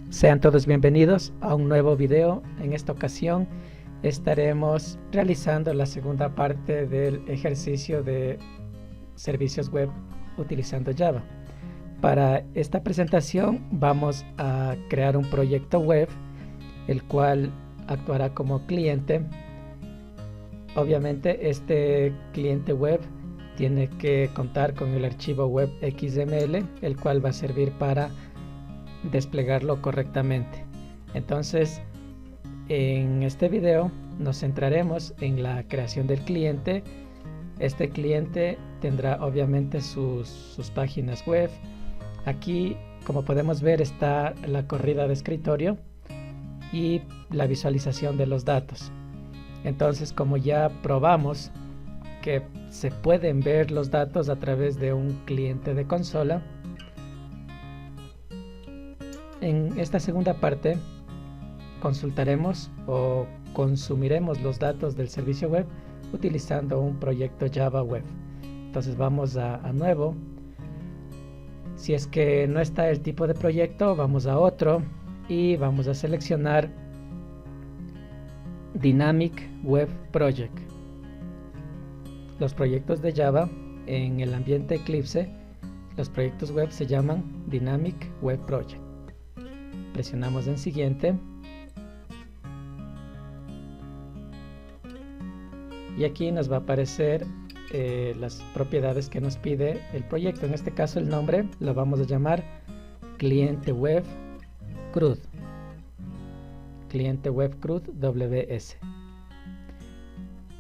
Sean todos bienvenidos a un nuevo video. En esta ocasión estaremos realizando la segunda parte del ejercicio de servicios web utilizando Java. Para esta presentación vamos a crear un proyecto web, el cual actuará como cliente. Obviamente este cliente web tiene que contar con el archivo web XML, el cual va a servir para desplegarlo correctamente. Entonces, en este video nos centraremos en la creación del cliente. Este cliente tendrá obviamente sus páginas web. Aquí, como podemos ver, está la corrida de escritorio y la visualización de los datos. Entonces, como ya probamos que se pueden ver los datos a través de un cliente de consola, en esta segunda parte consultaremos o consumiremos los datos del servicio web utilizando un proyecto Java Web. Entonces vamos a nuevo. Si es que no está el tipo de proyecto, vamos a otro y vamos a seleccionar Dynamic Web Project. Los proyectos de Java en el ambiente Eclipse, los proyectos web se llaman Dynamic Web Project. Presionamos en siguiente y aquí nos va a aparecer las propiedades que nos pide el proyecto. En este caso el nombre lo vamos a llamar cliente web CRUD, cliente web CRUD WS.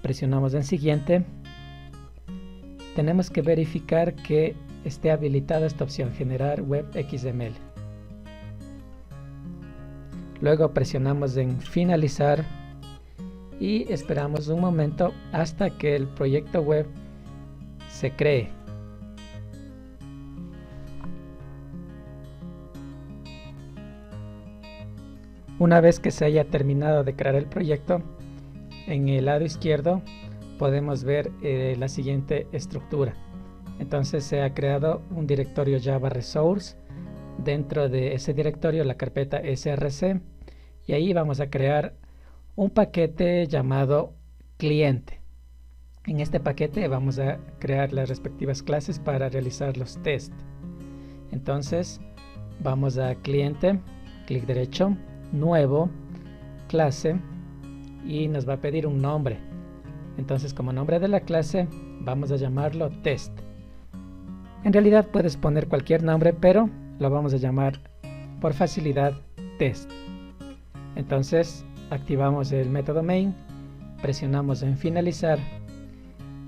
Presionamos en siguiente. Tenemos que verificar que esté habilitada esta opción, generar web XML. Luego presionamos en finalizar y esperamos un momento hasta que el proyecto web se cree. Una vez que se haya terminado de crear el proyecto, en el lado izquierdo podemos ver la siguiente estructura. Entonces se ha creado un directorio Java Resource. Dentro de ese directorio la carpeta src, y ahí vamos a crear un paquete llamado cliente. En este paquete vamos a crear las respectivas clases para realizar los tests. Entonces vamos a cliente, clic derecho, nuevo, clase, y nos va a pedir un nombre. Entonces, como nombre de la clase vamos a llamarlo test. En realidad puedes poner cualquier nombre, pero lo vamos a llamar por facilidad test. Entonces activamos el método main, presionamos en finalizar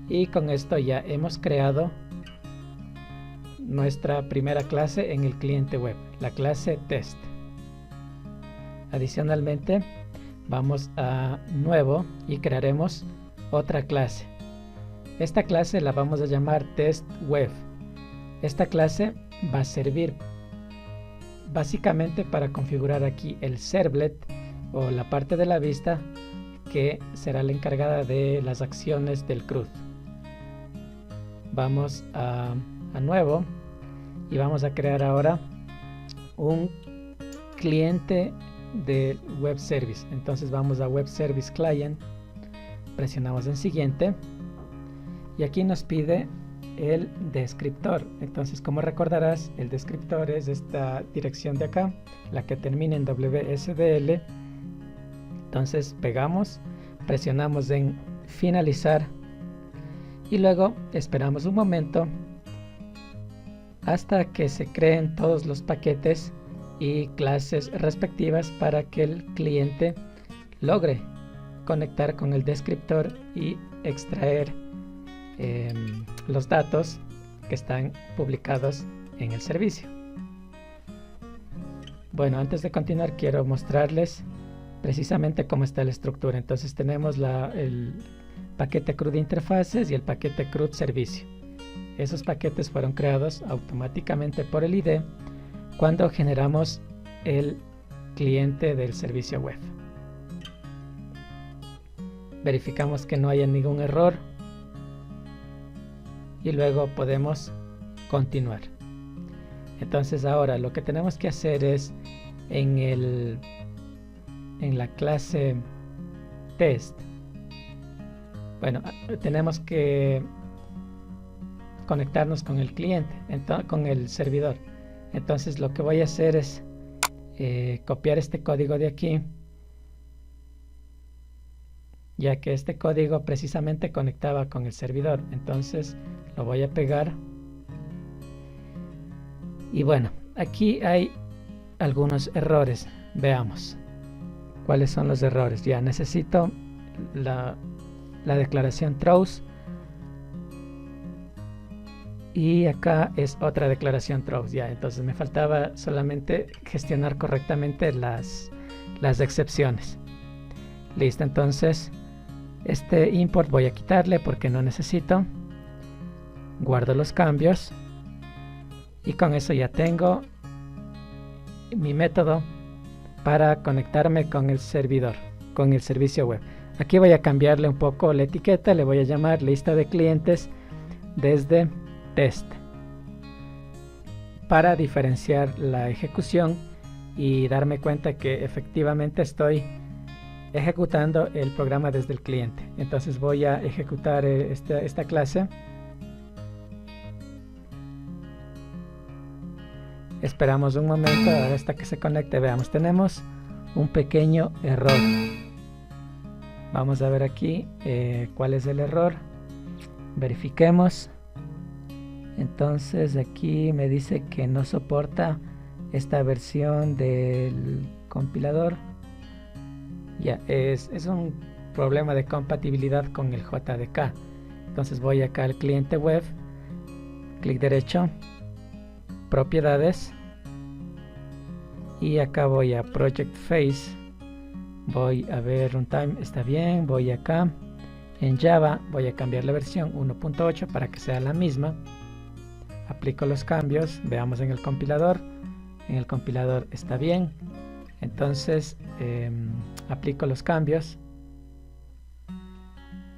y con esto ya hemos creado nuestra primera clase en el cliente web, la clase test. Adicionalmente vamos a nuevo y crearemos otra clase. Esta clase la vamos a llamar test web. Esta clase va a servir básicamente para configurar aquí el servlet o la parte de la vista que será la encargada de las acciones del CRUD. Vamos a nuevo y vamos a crear ahora un cliente de web service. Entonces vamos a web service client, presionamos en siguiente y aquí nos pide el descriptor. Entonces, como recordarás, el descriptor es esta dirección de acá, la que termina en WSDL. Entonces pegamos, presionamos en finalizar y luego esperamos un momento hasta que se creen todos los paquetes y clases respectivas para que el cliente logre conectar con el descriptor y extraer los datos que están publicados en el servicio. Bueno, antes de continuar quiero mostrarles precisamente cómo está la estructura. Entonces tenemos el paquete CRUD interfaces y el paquete CRUD servicio. Esos paquetes fueron creados automáticamente por el IDE cuando generamos el cliente del servicio web. Verificamos que no haya ningún error y luego podemos continuar. Entonces ahora lo que tenemos que hacer es en la clase test, bueno, tenemos que conectarnos con el cliente, con el servidor. Entonces lo que voy a hacer es copiar este código de aquí, ya que este código precisamente conectaba con el servidor. Entonces lo voy a pegar. Y bueno, aquí hay algunos errores. Veamos cuáles son los errores. Ya necesito la declaración throws, y acá es otra declaración throws. Ya, entonces me faltaba solamente gestionar correctamente las excepciones. Listo, entonces este import voy a quitarle porque no necesito. Guardo los cambios y con eso ya tengo mi método para conectarme con el servidor, con el servicio web. Aquí voy a cambiarle un poco la etiqueta, le voy a llamar lista de clientes desde test para diferenciar la ejecución y darme cuenta que efectivamente estoy ejecutando el programa desde el cliente. Entonces voy a ejecutar esta clase. Esperamos un momento hasta que se conecte. Veamos, tenemos un pequeño error. Vamos a ver aquí cuál es el error. Verifiquemos. Entonces aquí me dice que no soporta esta versión del compilador. Ya, es un problema de compatibilidad con el JDK. Entonces voy acá al cliente web, clic derecho, propiedades, y acá voy a project phase, voy a ver runtime, está bien, voy acá en Java, voy a cambiar la versión 1.8 para que sea la misma, aplico los cambios, veamos en el compilador está bien. Entonces aplico los cambios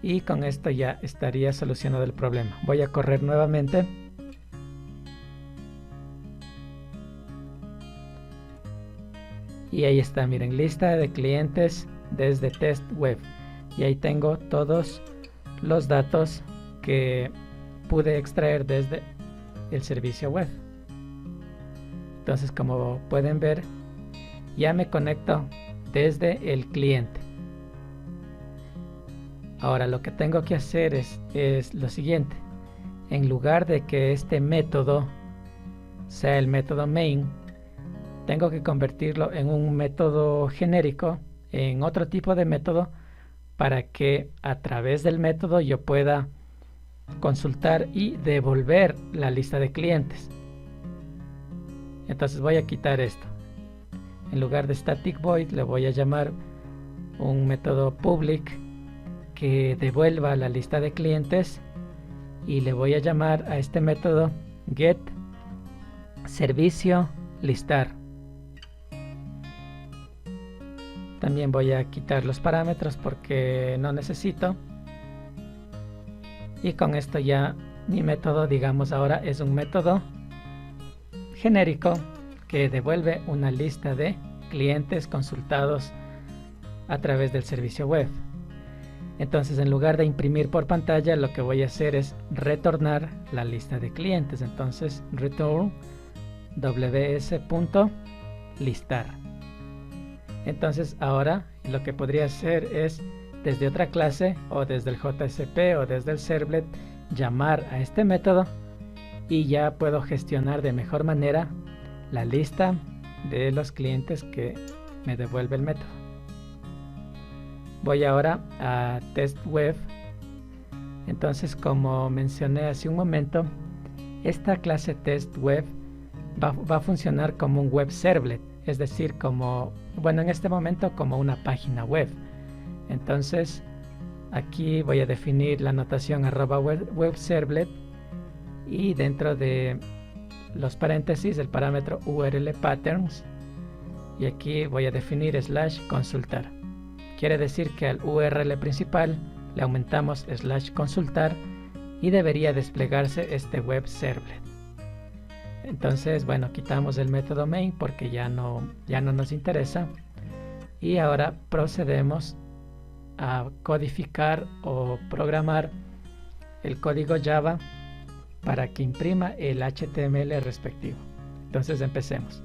y con esto ya estaría solucionado el problema. Voy a correr nuevamente. Y ahí está, miren, lista de clientes desde test web. Y ahí tengo todos los datos que pude extraer desde el servicio web. Entonces, como pueden ver, ya me conecto desde el cliente. Ahora lo que tengo que hacer es lo siguiente. En lugar de que este método sea el método main, tengo que convertirlo en un método genérico, en otro tipo de método, para que a través del método yo pueda consultar y devolver la lista de clientes. Entonces voy a quitar esto. En lugar de static void le voy a llamar un método public que devuelva la lista de clientes, y le voy a llamar a este método get servicio listar. También voy a quitar los parámetros porque no necesito, y con esto ya mi método, digamos, ahora es un método genérico que devuelve una lista de clientes consultados a través del servicio web. Entonces, en lugar de imprimir por pantalla, lo que voy a hacer es retornar la lista de clientes. Entonces, return ws.listar. Entonces, ahora lo que podría hacer es desde otra clase o desde el JSP o desde el servlet llamar a este método, y ya puedo gestionar de mejor manera la lista de los clientes que me devuelve el método. Voy ahora a test web. Entonces, como mencioné hace un momento, esta clase test web va a funcionar como un web servlet, es decir, como, bueno, en este momento como una página web. Entonces aquí voy a definir la notación @web servlet, y dentro de los paréntesis el parámetro URL patterns, y aquí voy a definir /consultar. Quiere decir que al URL principal le aumentamos /consultar y debería desplegarse este web servlet. Entonces, bueno, quitamos el método main porque ya no nos interesa. Y ahora procedemos a codificar o programar el código Java para que imprima el HTML respectivo. Entonces empecemos.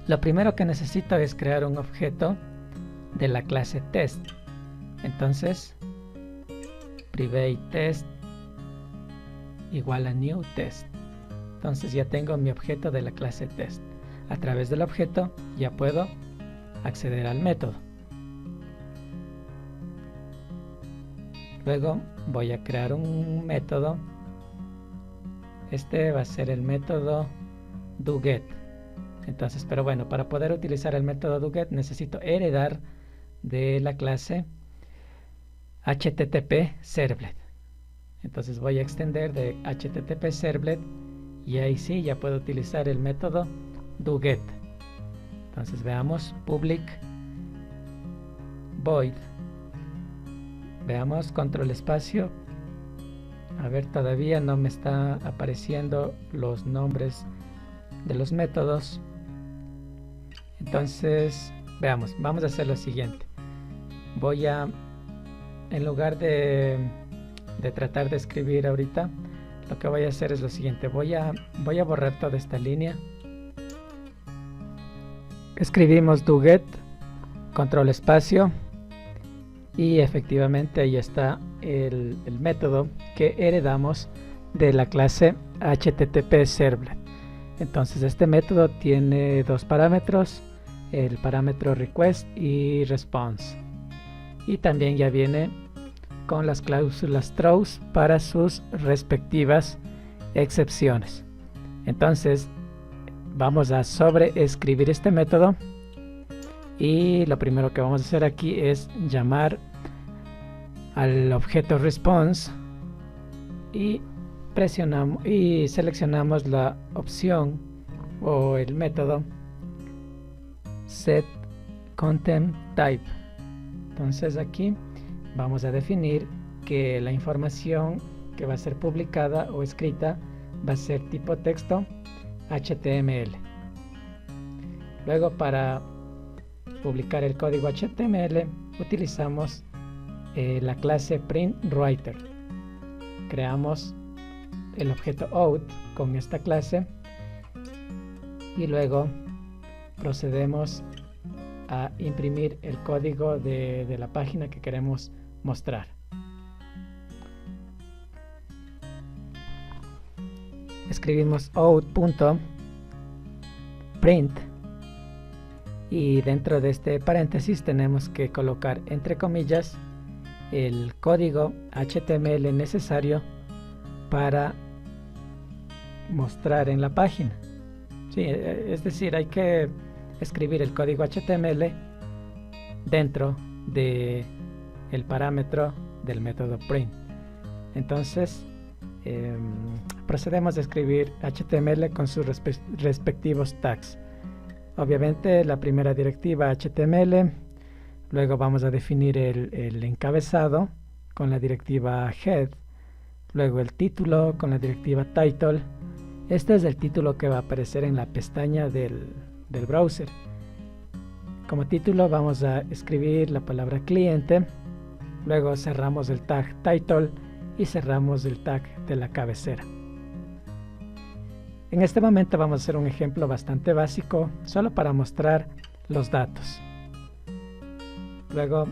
Lo primero que necesito es crear un objeto de la clase test. Entonces, private test igual a new test. Entonces ya tengo mi objeto de la clase test. A través del objeto ya puedo acceder al método. Luego voy a crear un método. Este va a ser el método doGet. Entonces, pero bueno, para poder utilizar el método doGet necesito heredar de la clase HTTP Servlet. Entonces voy a extender de HTTP Servlet y ahí sí ya puedo utilizar el método doGet. Entonces veamos public void. Veamos control espacio. A ver, todavía no me está apareciendo los nombres de los métodos. Entonces, veamos, vamos a hacer lo siguiente. Voy a, en lugar de tratar de escribir ahorita, lo que voy a hacer es lo siguiente. Voy a borrar toda esta línea. Escribimos doGet, control espacio. Y efectivamente ahí está el método que heredamos de la clase HTTP Servlet. Entonces este método tiene dos parámetros, el parámetro request y response. Y también ya viene con las cláusulas throws para sus respectivas excepciones. Entonces vamos a sobreescribir este método. Y lo primero que vamos a hacer aquí es llamar al objeto response y presionamos y seleccionamos la opción o el método setContentType. Entonces aquí vamos a definir que la información que va a ser publicada o escrita va a ser tipo texto HTML. Luego, para publicar el código HTML utilizamos la clase printWriter. Creamos el objeto out con esta clase y luego procedemos a imprimir el código de la página que queremos mostrar. Escribimos out.print y dentro de este paréntesis tenemos que colocar entre comillas el código HTML necesario para mostrar en la página. Sí, es decir, hay que escribir el código HTML dentro de el parámetro del método print. Entonces procedemos a escribir HTML con sus respectivos tags. Obviamente la primera directiva HTML, luego vamos a definir el encabezado con la directiva head, luego el título con la directiva title. Este es el título que va a aparecer en la pestaña del browser. Como título vamos a escribir la palabra cliente, luego cerramos el tag title y cerramos el tag de la cabecera. En este momento vamos a hacer un ejemplo bastante básico, solo para mostrar los datos. Luego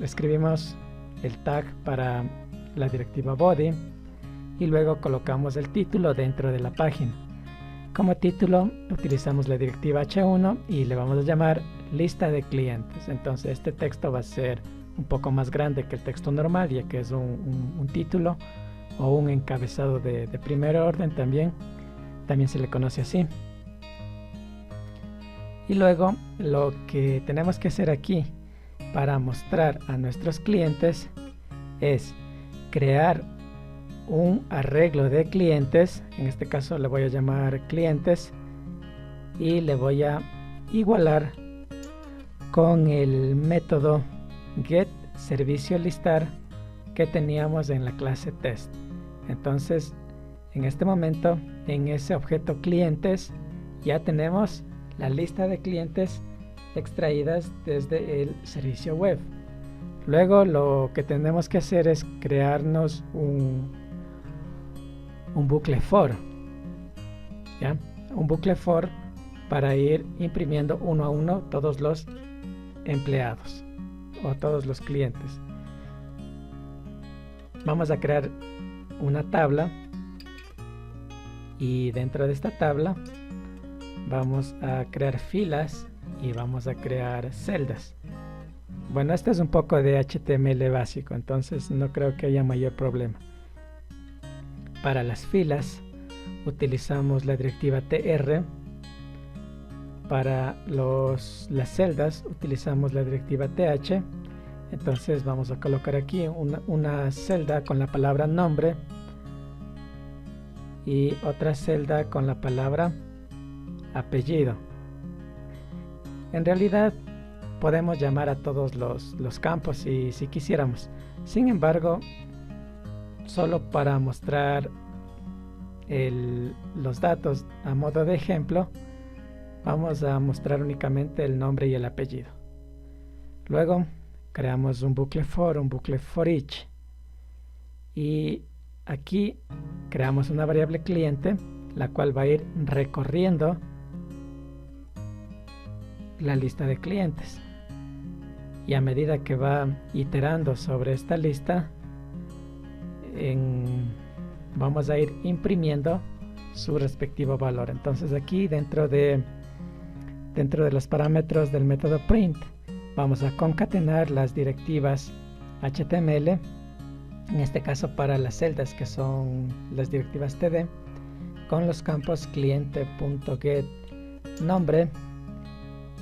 escribimos el tag para la directiva body y luego colocamos el título dentro de la página. Como título utilizamos la directiva H1 y le vamos a llamar lista de clientes. Entonces este texto va a ser un poco más grande que el texto normal, ya que es un título o un encabezado de primer orden también se le conoce así. Y luego lo que tenemos que hacer aquí para mostrar a nuestros clientes es crear un arreglo de clientes. En este caso le voy a llamar clientes y le voy a igualar con el método getServicioListar que teníamos en la clase test. Entonces en este momento en ese objeto clientes ya tenemos la lista de clientes extraídas desde el servicio web. Luego lo que tenemos que hacer es crearnos un bucle for, ¿ya? Un bucle for para ir imprimiendo uno a uno todos los empleados o todos los clientes. Vamos a crear una tabla y dentro de esta tabla vamos a crear filas y vamos a crear celdas. Bueno, este es un poco de HTML básico, entonces no creo que haya mayor problema. Para las filas utilizamos la directiva tr. Para las celdas utilizamos la directiva th. Entonces vamos a colocar aquí una celda con la palabra nombre y otra celda con la palabra apellido. En realidad podemos llamar a todos los campos si quisiéramos. Sin embargo, solo para mostrar los datos a modo de ejemplo, vamos a mostrar únicamente el nombre y el apellido. Luego creamos un bucle for each, y aquí creamos una variable cliente, la cual va a ir recorriendo la lista de clientes, y a medida que va iterando sobre esta lista, vamos a ir imprimiendo su respectivo valor. Entonces aquí dentro de los parámetros del método print vamos a concatenar las directivas HTML, en este caso para las celdas que son las directivas td, con los campos cliente.get nombre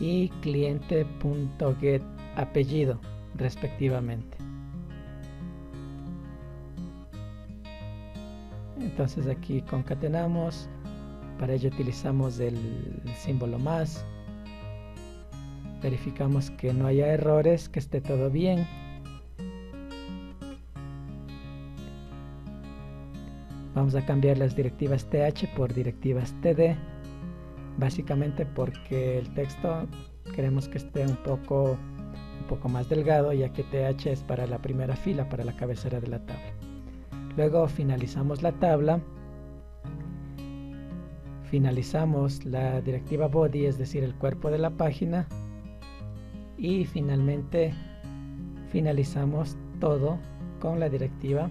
y cliente.get apellido respectivamente. Entonces aquí concatenamos, para ello utilizamos el símbolo más, verificamos que no haya errores, que esté todo bien. Vamos a cambiar las directivas th por directivas td, básicamente porque el texto queremos que esté un poco más delgado, ya que th es para la primera fila, para la cabecera de la tabla. Luego finalizamos la tabla, finalizamos la directiva body, es decir, el cuerpo de la página, y finalmente finalizamos todo con la directiva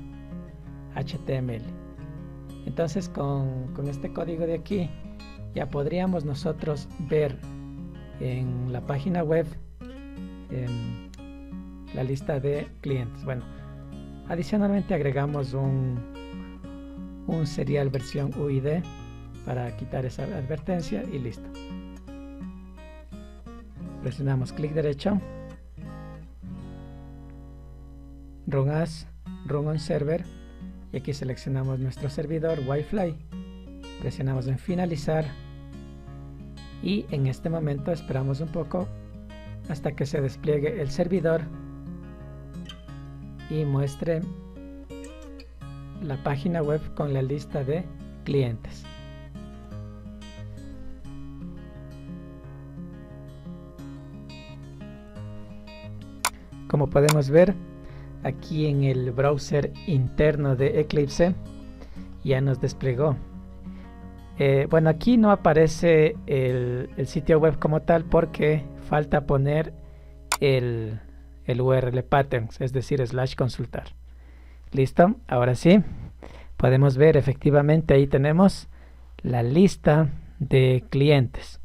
HTML. Entonces con este código de aquí ya podríamos nosotros ver en la página web la lista de clientes. Bueno, adicionalmente agregamos un serial versión UID para quitar esa advertencia y listo. Presionamos clic derecho, Run as, Run on Server, y aquí seleccionamos nuestro servidor Wi-Fi, presionamos en finalizar y en este momento esperamos un poco hasta que se despliegue el servidor y muestre la página web con la lista de clientes. Como podemos ver, aquí en el browser interno de Eclipse ya nos desplegó. Bueno, aquí no aparece el sitio web como tal porque falta poner el URL patterns, es decir, /consultar. Listo, ahora sí podemos ver, efectivamente ahí tenemos la lista de clientes.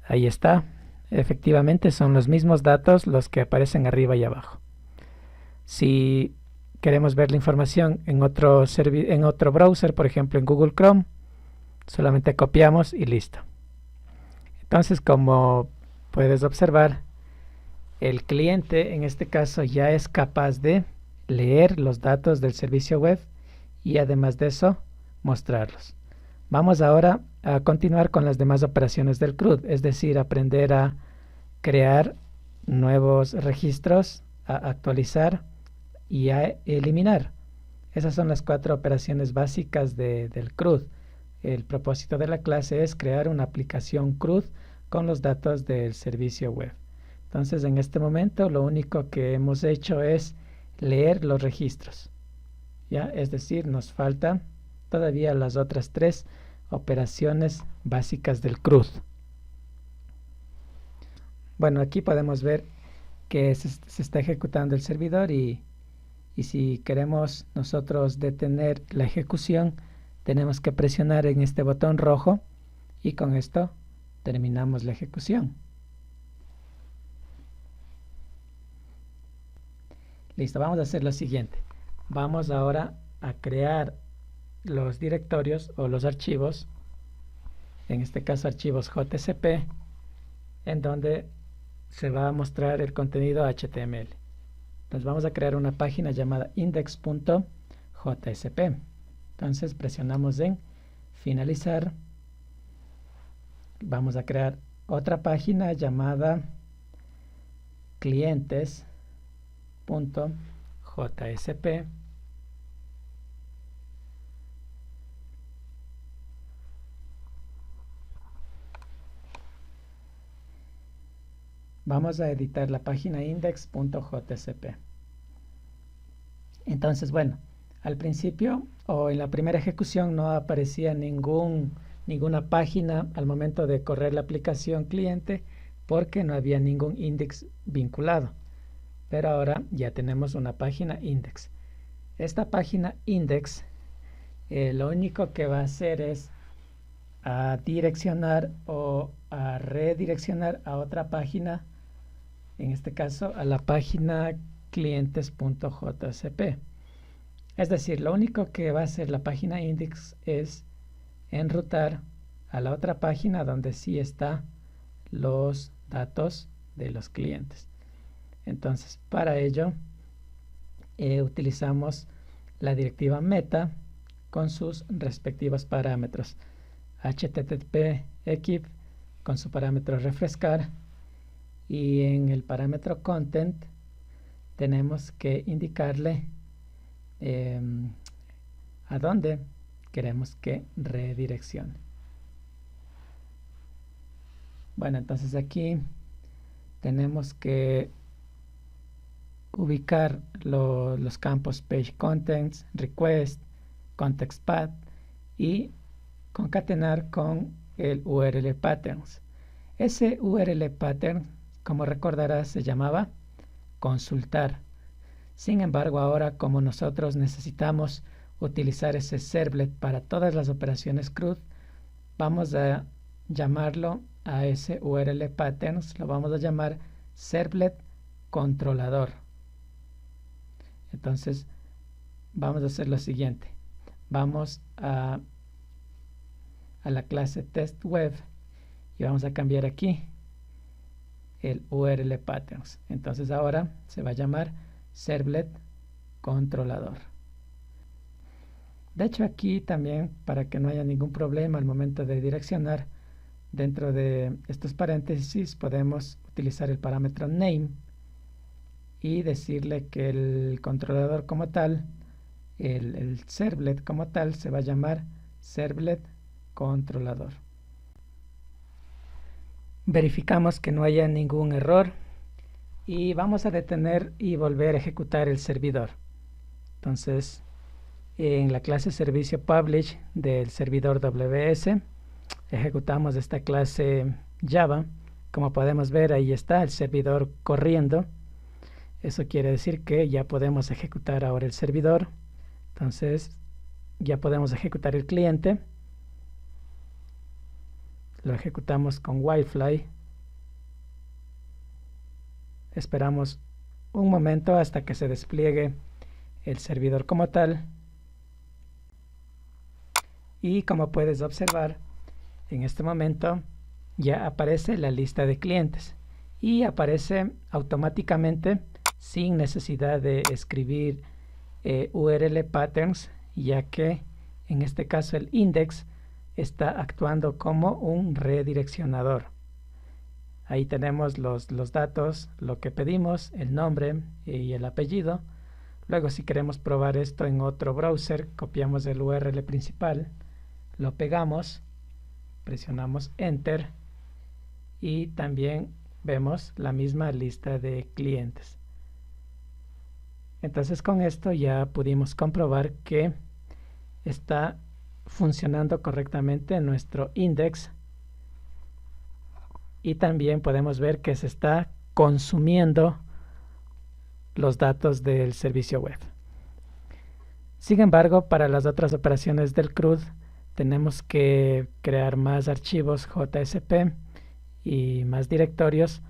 Ahí está, efectivamente son los mismos datos los que aparecen arriba y abajo. Si queremos ver la información en otro browser, por ejemplo en Google Chrome, solamente copiamos y listo. Entonces, como puedes observar, el cliente en este caso ya es capaz de leer los datos del servicio web y además de eso mostrarlos. Vamos ahora a continuar con las demás operaciones del CRUD, es decir, aprender a crear nuevos registros, a actualizar y a eliminar. Esas son las 4 operaciones básicas del CRUD. El propósito de la clase es crear una aplicación CRUD con los datos del servicio web. Entonces, en este momento lo único que hemos hecho es leer los registros. ¿Ya? Es decir, nos faltan todavía las otras 3 operaciones básicas del CRUD. Bueno, aquí podemos ver que se está ejecutando el servidor y si queremos nosotros detener la ejecución, tenemos que presionar en este botón rojo y con esto terminamos la ejecución. Listo, vamos a hacer lo siguiente. Vamos ahora a crear los directorios o los archivos, en este caso archivos JSP, en donde se va a mostrar el contenido HTML. Entonces vamos a crear una página llamada index.jsp. Entonces presionamos en finalizar. Vamos a crear otra página llamada clientes.jsp. Vamos a editar la página index.jsp. Entonces, bueno, al principio o en la primera ejecución no aparecía ninguna página al momento de correr la aplicación cliente porque no había ningún index vinculado. Pero ahora ya tenemos una página index. Esta página index lo único que va a hacer es a direccionar o a redireccionar a otra página, en este caso a la página clientes.jsp. Es decir, lo único que va a hacer la página index es enrutar a la otra página donde sí está los datos de los clientes. Entonces, para ello utilizamos la directiva meta con sus respectivos parámetros. http equip con su parámetro refrescar, y en el parámetro content tenemos que indicarle a dónde queremos que redireccione. Bueno, entonces aquí tenemos que ubicar los campos page contents, request, context path y concatenar con el URL patterns. Ese URL pattern, como recordarás, se llamaba consultar. Sin embargo, ahora como nosotros necesitamos utilizar ese servlet para todas las operaciones CRUD, vamos a llamarlo a ese URL patterns, lo vamos a llamar servlet controlador. Entonces vamos a hacer lo siguiente. Vamos a la clase testWeb y vamos a cambiar aquí el URL patterns. Entonces ahora se va a llamar servlet controlador. De hecho, aquí también, para que no haya ningún problema al momento de direccionar, dentro de estos paréntesis podemos utilizar el parámetro name y decirle que el controlador como tal, el servlet como tal, se va a llamar servlet controlador. Verificamos que no haya ningún error y vamos a detener y volver a ejecutar el servidor. Entonces, en la clase servicio publish del servidor WS ejecutamos esta clase Java. Como podemos ver, ahí está el servidor corriendo. Eso quiere decir que ya podemos ejecutar ahora el servidor. Entonces ya podemos ejecutar el cliente. Lo ejecutamos con Wi-Fi. Esperamos un momento hasta que se despliegue el servidor como tal. Y como puedes observar, en este momento ya aparece la lista de clientes y aparece automáticamente sin necesidad de escribir URL patterns, ya que en este caso el index está actuando como un redireccionador. Ahí tenemos los datos, lo que pedimos, el nombre y el apellido. Luego, si queremos probar esto en otro browser, copiamos el URL principal, lo pegamos, presionamos Enter y también vemos la misma lista de clientes. Entonces, con esto ya pudimos comprobar que está funcionando correctamente nuestro index y también podemos ver que se está consumiendo los datos del servicio web. Sin embargo, para las otras operaciones del CRUD tenemos que crear más archivos JSP y más directorios,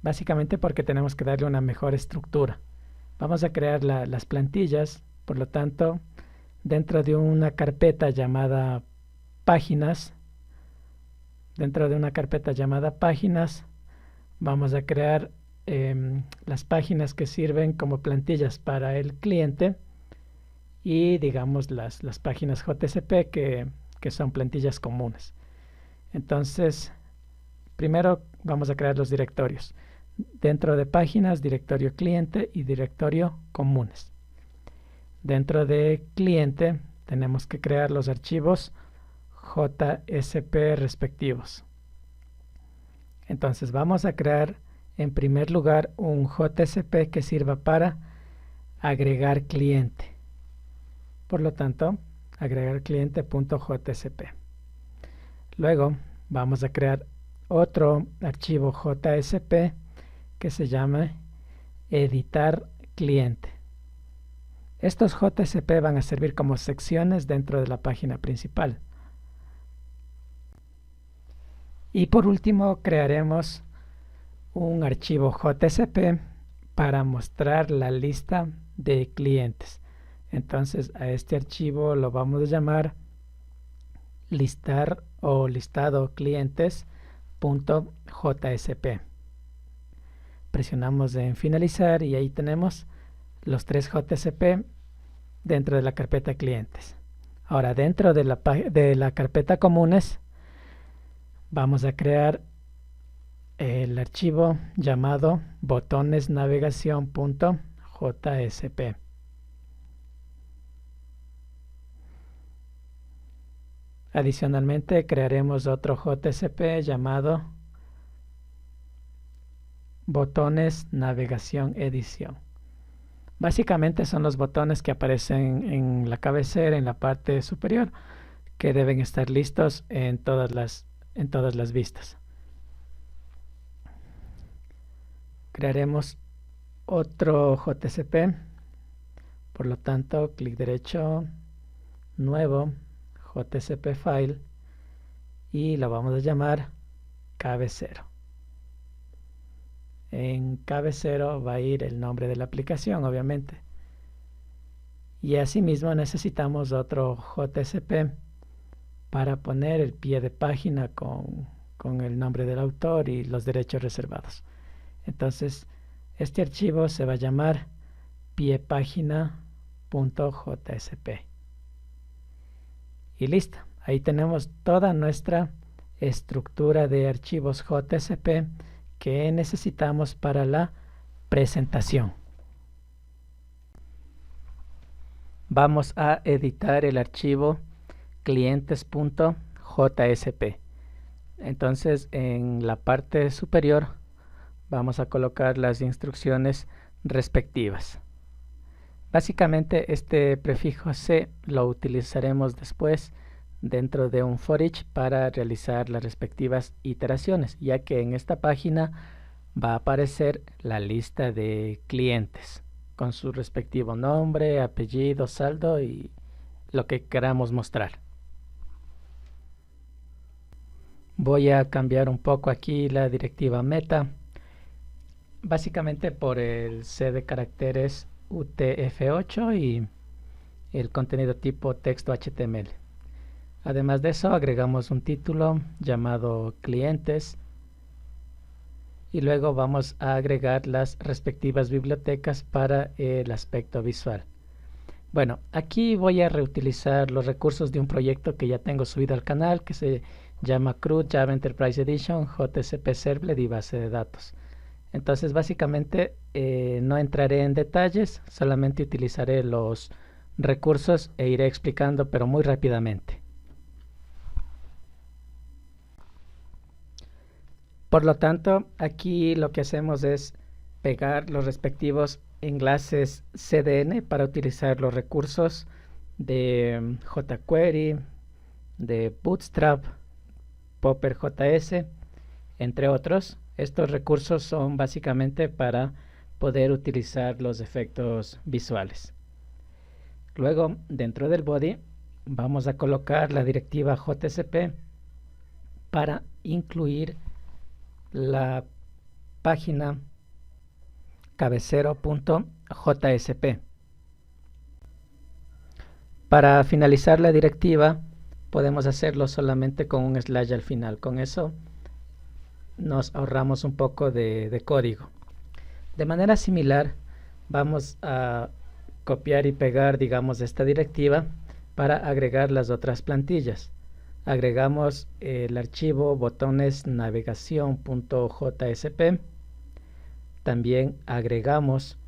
básicamente porque tenemos que darle una mejor estructura. Vamos a crear las plantillas, por lo tanto, dentro de una carpeta llamada páginas, vamos a crear las páginas que sirven como plantillas para el cliente y digamos las páginas JSP que son plantillas comunes. Entonces, primero vamos a crear los directorios. Dentro de páginas, directorio cliente y directorio comunes. Dentro de cliente tenemos que crear los archivos JSP respectivos. Entonces vamos a crear en primer lugar un JSP que sirva para agregar cliente. Por lo tanto, agregar cliente.jsp. Luego vamos a crear otro archivo JSP que se llama editar cliente. Estos JSP van a servir como secciones dentro de la página principal. Y por último crearemos un archivo JSP para mostrar la lista de clientes. Entonces a este archivo lo vamos a llamar listar o listado clientes.jsp. Presionamos en finalizar y ahí tenemos los 3 JSP dentro de la carpeta clientes. Ahora dentro de la carpeta comunes vamos a crear el archivo llamado botonesnavegación.jsp. Adicionalmente crearemos otro JSP llamado botones navegación edición. Básicamente son los botones que aparecen en la cabecera, en la parte superior, que deben estar listos en todas las vistas. Crearemos otro JSP, por lo tanto, clic derecho, nuevo, JSP file, y lo vamos a llamar cabecero. En cabecero va a ir el nombre de la aplicación, obviamente. Y asimismo necesitamos otro JSP para poner el pie de página con el nombre del autor y los derechos reservados. Entonces, este archivo se va a llamar piepágina.jsp. Y listo. Ahí tenemos toda nuestra estructura de archivos JSP que necesitamos para la presentación. Vamos a editar el archivo clientes.jsp. Entonces, en la parte superior vamos a colocar las instrucciones respectivas. Básicamente este prefijo C lo utilizaremos después dentro de un for each para realizar las respectivas iteraciones, ya que en esta página va a aparecer la lista de clientes con su respectivo nombre, apellido, saldo y lo que queramos mostrar. Voy a cambiar un poco aquí la directiva meta, básicamente por el C de caracteres UTF-8 y el contenido tipo texto HTML. Además de eso, agregamos un título llamado clientes y luego vamos a agregar las respectivas bibliotecas para el aspecto visual. Bueno, aquí voy a reutilizar los recursos de un proyecto que ya tengo subido al canal que se llama CRUD Java Enterprise Edition JSP Servlet y base de datos. Entonces básicamente no entraré en detalles, solamente utilizaré los recursos e iré explicando, pero muy rápidamente. Por lo tanto, aquí lo que hacemos es pegar los respectivos enlaces CDN para utilizar los recursos de jQuery, de Bootstrap, PopperJS, entre otros. Estos recursos son básicamente para poder utilizar los efectos visuales. Luego, dentro del body, vamos a colocar la directiva JSP para incluir la página cabecero.jsp. Para finalizar la directiva, podemos hacerlo solamente con un slash al final. Con eso nos ahorramos un poco de código. De manera similar, vamos a copiar y pegar, digamos, esta directiva para agregar las otras plantillas. Agregamos el archivo botones navegación.jsp. También agregamos,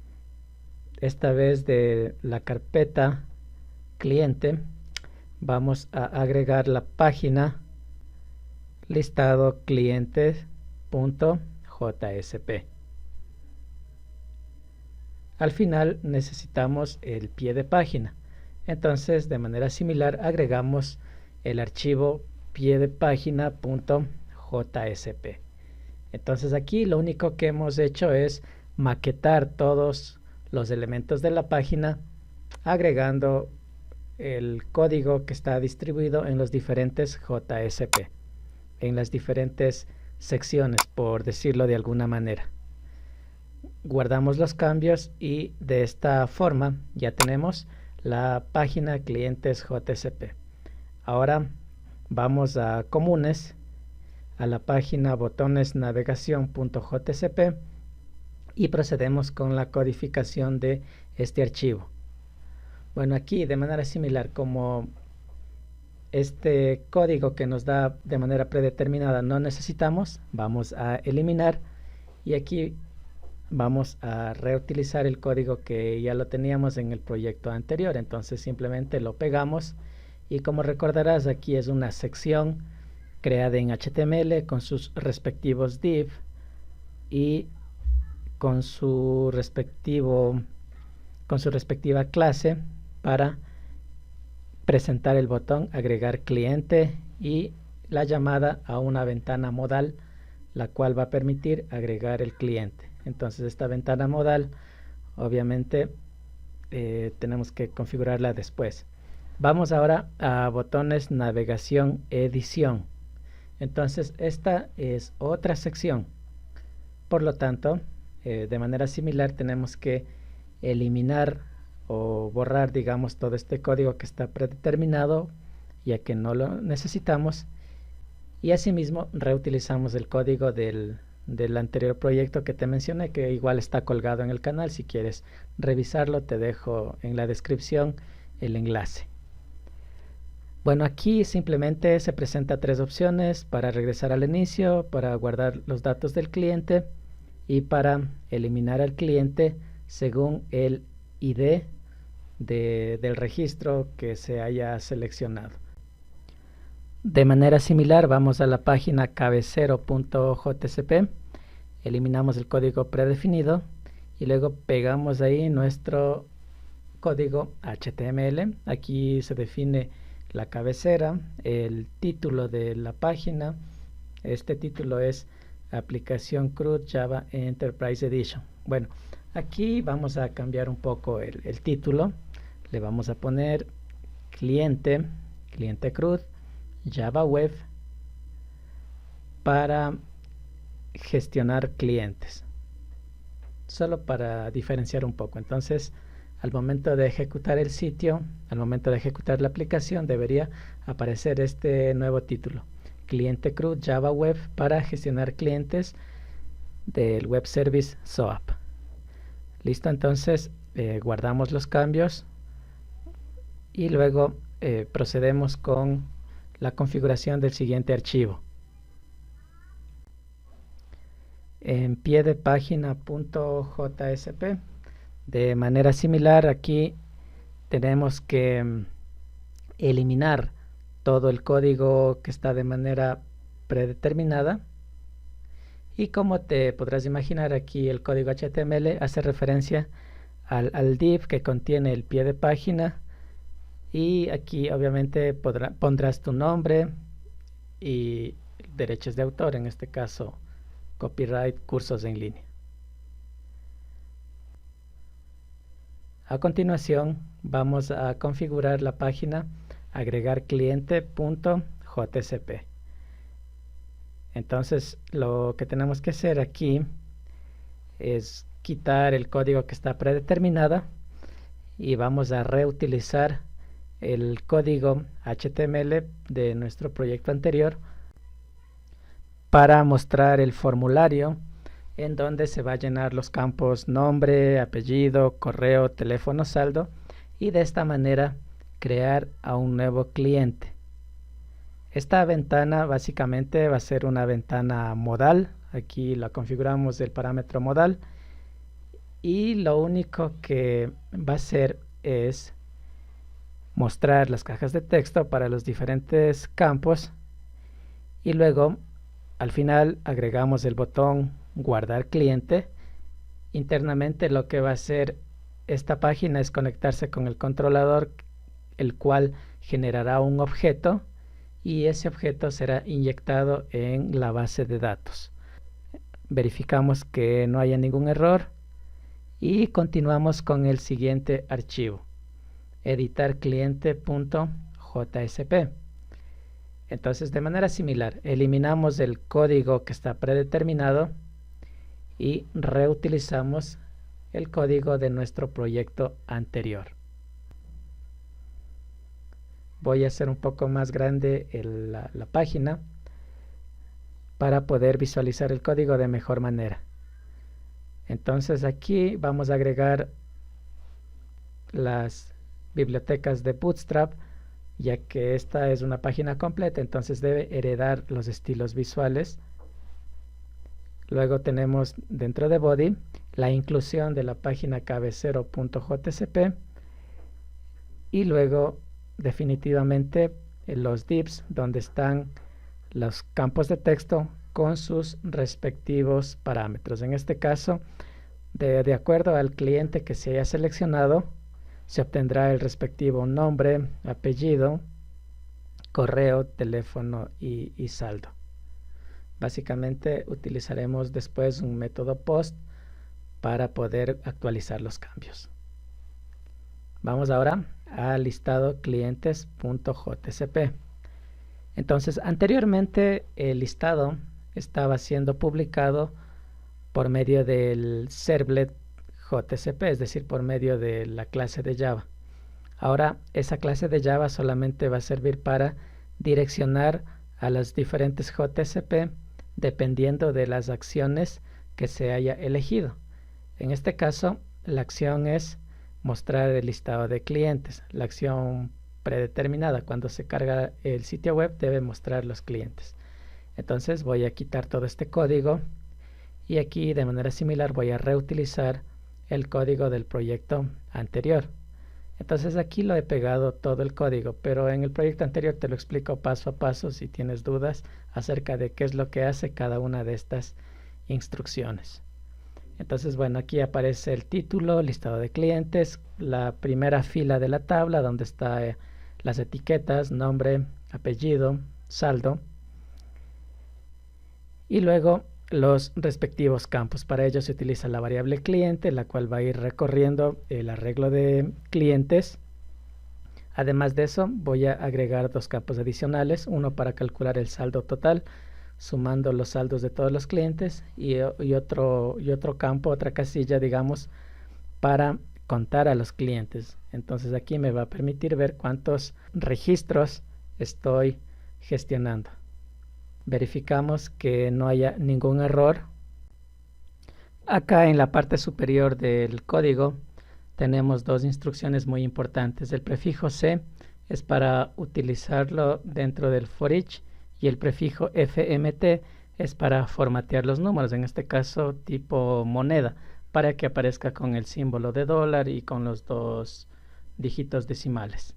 esta vez de la carpeta cliente, vamos a agregar la página listado clientes.jsp. Al final necesitamos el pie de página. Entonces, de manera similar, agregamos el archivo pie de página.jsp. Entonces aquí lo único que hemos hecho es maquetar todos los elementos de la página, agregando el código que está distribuido en los diferentes JSP, en las diferentes secciones, por decirlo de alguna manera. Guardamos los cambios y de esta forma ya tenemos la página clientes JSP. Ahora vamos a comunes, a la página botones navegación.jsp y procedemos con la codificación de este archivo. Bueno, aquí de manera similar, como este código que nos da de manera predeterminada no necesitamos, vamos a eliminar y aquí vamos a reutilizar el código que ya lo teníamos en el proyecto anterior. Entonces simplemente lo pegamos y, como recordarás, aquí es una sección creada en HTML con sus respectivos div y con su respectiva clase para presentar el botón agregar cliente y la llamada a una ventana modal, la cual va a permitir agregar el cliente. Entonces esta ventana modal obviamente tenemos que configurarla después. Vamos ahora a botones navegación edición. Entonces esta es otra sección. Por lo tanto, de manera similar tenemos que eliminar o borrar, digamos, todo este código que está predeterminado, ya que no lo necesitamos, y asimismo reutilizamos el código del anterior proyecto que te mencioné, que igual está colgado en el canal. Si quieres revisarlo, te dejo en la descripción el enlace. Bueno, aquí simplemente se presenta tres opciones: para regresar al inicio, para guardar los datos del cliente y para eliminar al cliente según el ID del registro que se haya seleccionado. De manera similar, vamos a la página cabecero.jsp, eliminamos el código predefinido y luego pegamos ahí nuestro código HTML. Aquí se define la cabecera, el título de la página. Este título es Aplicación CRUD Java Enterprise Edition. Bueno, aquí vamos a cambiar un poco el título. Le vamos a poner cliente CRUD Java Web para gestionar clientes, solo para diferenciar un poco. Entonces, al momento de ejecutar el sitio, al momento de ejecutar la aplicación, debería aparecer este nuevo título: cliente CRUD Java Web para gestionar clientes del web service SOAP. Listo. Entonces guardamos los cambios y luego procedemos con la configuración del siguiente archivo. en pie de página.jsp. De manera similar, aquí tenemos que eliminar todo el código que está de manera predeterminada. Y como te podrás imaginar, aquí el código HTML hace referencia al div que contiene el pie de página, y aquí obviamente pondrás tu nombre y derechos de autor, en este caso copyright cursos en línea. A continuación vamos a configurar la página agregar cliente.jcp. Entonces lo que tenemos que hacer aquí es quitar el código que está predeterminado y vamos a reutilizar el código HTML de nuestro proyecto anterior para mostrar el formulario en donde se va a llenar los campos nombre, apellido, correo, teléfono, saldo, y de esta manera crear a un nuevo cliente. Esta ventana básicamente va a ser una ventana modal. Aquí la configuramos del parámetro modal y lo único que va a hacer es mostrar las cajas de texto para los diferentes campos, y luego al final agregamos el botón guardar cliente. Internamente lo que va a hacer esta página es conectarse con el controlador, el cual generará un objeto, y ese objeto será inyectado en la base de datos. Verificamos que no haya ningún error y continuamos con el siguiente archivo, editar cliente.jsp. Entonces, de manera similar, eliminamos el código que está predeterminado y reutilizamos el código de nuestro proyecto anterior. Voy a hacer un poco más grande la página para poder visualizar el código de mejor manera. Entonces aquí vamos a agregar las bibliotecas de Bootstrap, ya que esta es una página completa, entonces debe heredar los estilos visuales. Luego tenemos dentro de body la inclusión de la página cabecero.jcp y luego definitivamente los divs, donde están los campos de texto con sus respectivos parámetros. En este caso, de acuerdo al cliente que se haya seleccionado, se obtendrá el respectivo nombre, apellido, correo, teléfono y saldo. Básicamente utilizaremos después un método post para poder actualizar los cambios. Vamos ahora al listado clientes.jcp. Entonces, anteriormente el listado estaba siendo publicado por medio del servlet JCP, es decir, por medio de la clase de Java. Ahora esa clase de Java solamente va a servir para direccionar a las diferentes JCP dependiendo de las acciones que se haya elegido. En este caso, la acción es mostrar el listado de clientes. La acción predeterminada cuando se carga el sitio web debe mostrar los clientes. Entonces voy a quitar todo este código y aquí de manera similar voy a reutilizar el código del proyecto anterior. Entonces aquí lo he pegado todo el código, pero en el proyecto anterior te lo explico paso a paso si tienes dudas acerca de qué es lo que hace cada una de estas instrucciones. Entonces, bueno, aquí aparece el título, listado de clientes, la primera fila de la tabla donde están las etiquetas, nombre, apellido, saldo, y luego los respectivos campos. Para ello se utiliza la variable cliente, la cual va a ir recorriendo el arreglo de clientes. Además de eso, voy a agregar dos campos adicionales, uno para calcular el saldo total, sumando los saldos de todos los clientes, y otro campo, otra casilla, digamos, para contar a los clientes. Entonces aquí me va a permitir ver cuántos registros estoy gestionando. Verificamos que no haya ningún error. Acá en la parte superior del código tenemos dos instrucciones muy importantes. El prefijo C es para utilizarlo dentro del for each y el prefijo FMT es para formatear los números, en este caso tipo moneda, para que aparezca con el símbolo de dólar y con los dos dígitos decimales.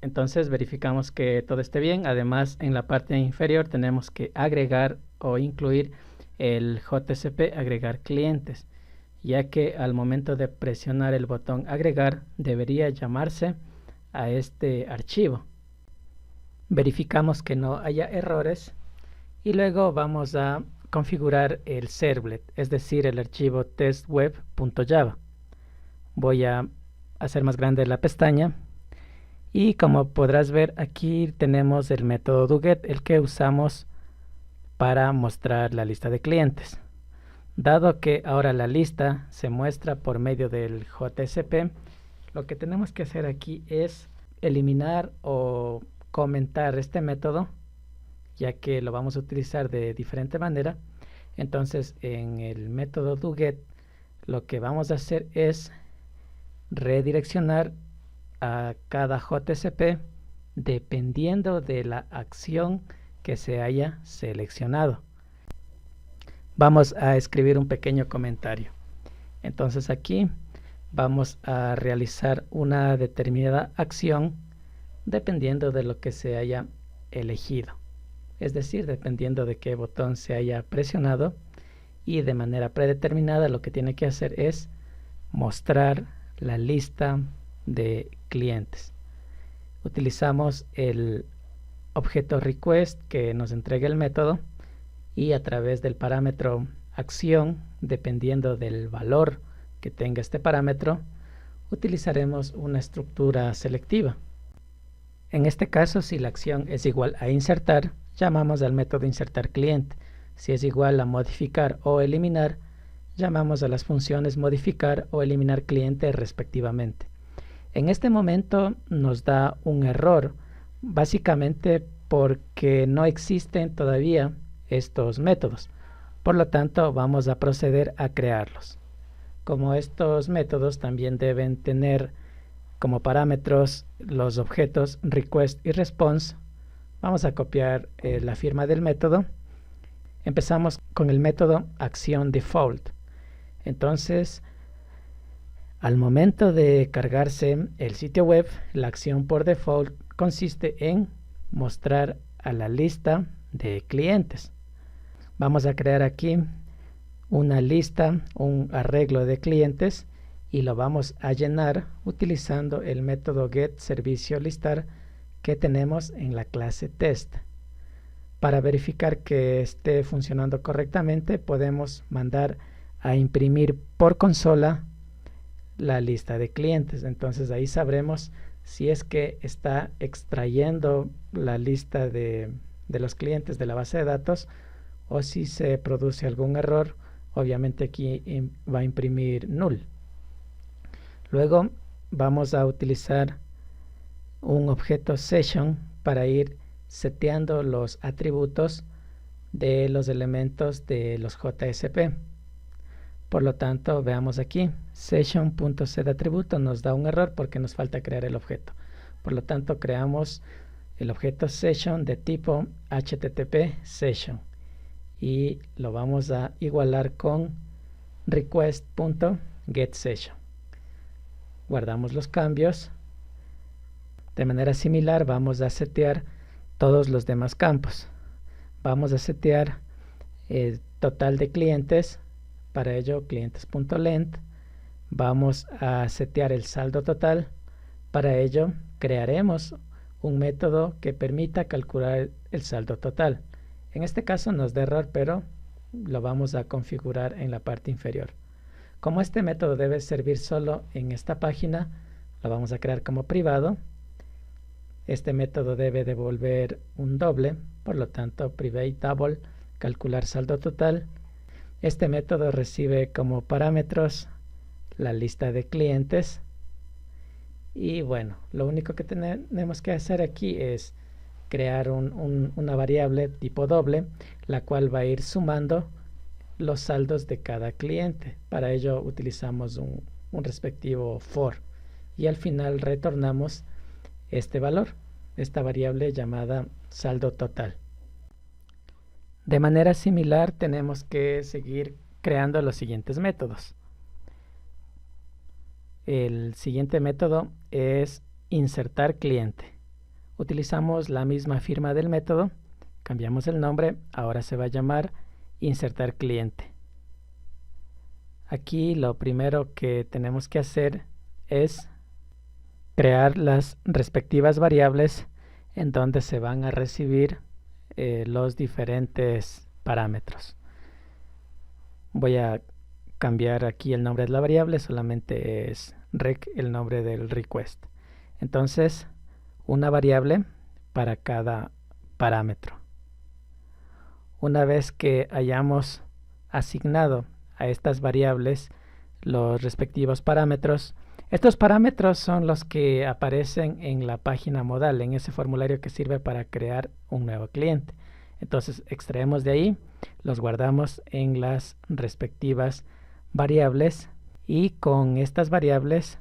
Entonces verificamos que todo esté bien. Además, en la parte inferior tenemos que agregar o incluir el JCP agregar clientes, ya que al momento de presionar el botón agregar debería llamarse a este archivo. Verificamos que no haya errores y luego vamos a configurar el servlet, es decir, el archivo testweb.java. Voy a hacer más grande la pestaña y como podrás ver, aquí tenemos el método doGet, el que usamos para mostrar la lista de clientes. Dado que ahora la lista se muestra por medio del JSP, lo que tenemos que hacer aquí es eliminar o comentar este método, ya que lo vamos a utilizar de diferente manera. Entonces, en el método doGet, lo que vamos a hacer es redireccionar a cada JSP dependiendo de la acción que se haya seleccionado. Vamos a escribir un pequeño comentario. Entonces aquí vamos a realizar una determinada acción dependiendo de lo que se haya elegido. Es decir, dependiendo de qué botón se haya presionado, y de manera predeterminada lo que tiene que hacer es mostrar la lista de clientes. Utilizamos el objeto request que nos entrega el método, y a través del parámetro acción, dependiendo del valor que tenga este parámetro, utilizaremos una estructura selectiva. En este caso, si la acción es igual a insertar, llamamos al método insertar cliente. Si es igual a modificar o eliminar, llamamos a las funciones modificar o eliminar cliente respectivamente. En este momento nos da un error, básicamente porque no existen todavía estos métodos. Por lo tanto, vamos a proceder a crearlos. Como estos métodos también deben tener como parámetros los objetos request y response, vamos a copiar la firma del método. Empezamos con el método acción default. Entonces, al momento de cargarse el sitio web, la acción por default consiste en mostrar a la lista de clientes. Vamos a crear aquí una lista, un arreglo de clientes, y lo vamos a llenar utilizando el método getServicioListar que tenemos en la clase test. Para verificar que esté funcionando correctamente, podemos mandar a imprimir por consola la lista de clientes. Entonces ahí sabremos si es que está extrayendo la lista de los clientes de la base de datos, o si se produce algún error. Obviamente aquí va a imprimir null. Luego vamos a utilizar un objeto session para ir seteando los atributos de los elementos de los JSP. Por lo tanto, veamos aquí, session.setAtributo nos da un error porque nos falta crear el objeto. Por lo tanto, creamos el objeto session de tipo HTTP session y lo vamos a igualar con request.getSession. Guardamos los cambios. De manera similar vamos a setear todos los demás campos. Vamos a setear el total de clientes. Para ello, clientes.length. Vamos a setear el saldo total. Para ello, crearemos un método que permita calcular el saldo total. En este caso nos da error, pero lo vamos a configurar en la parte inferior. Como este método debe servir solo en esta página, lo vamos a crear como privado. Este método debe devolver un doble, por lo tanto, private double, calcular saldo total. Este método recibe como parámetros la lista de clientes. Y bueno, lo único que tenemos que hacer aquí es crear una variable tipo doble, la cual va a ir sumando los saldos de cada cliente. Para ello utilizamos un respectivo for, y al final retornamos este valor, esta variable llamada saldo total. De manera similar tenemos que seguir creando los siguientes métodos. El siguiente método es insertar cliente. Utilizamos la misma firma del método, cambiamos el nombre, ahora se va a llamar insertar cliente. Aquí lo primero que tenemos que hacer es crear las respectivas variables en donde se van a recibir los diferentes parámetros. Voy a cambiar aquí el nombre de la variable, solamente es rec el nombre del request. Entonces, una variable para cada parámetro. Una vez que hayamos asignado a estas variables los respectivos parámetros, estos parámetros son los que aparecen en la página modal, en ese formulario que sirve para crear un nuevo cliente. Entonces extraemos de ahí, los guardamos en las respectivas variables y con estas variables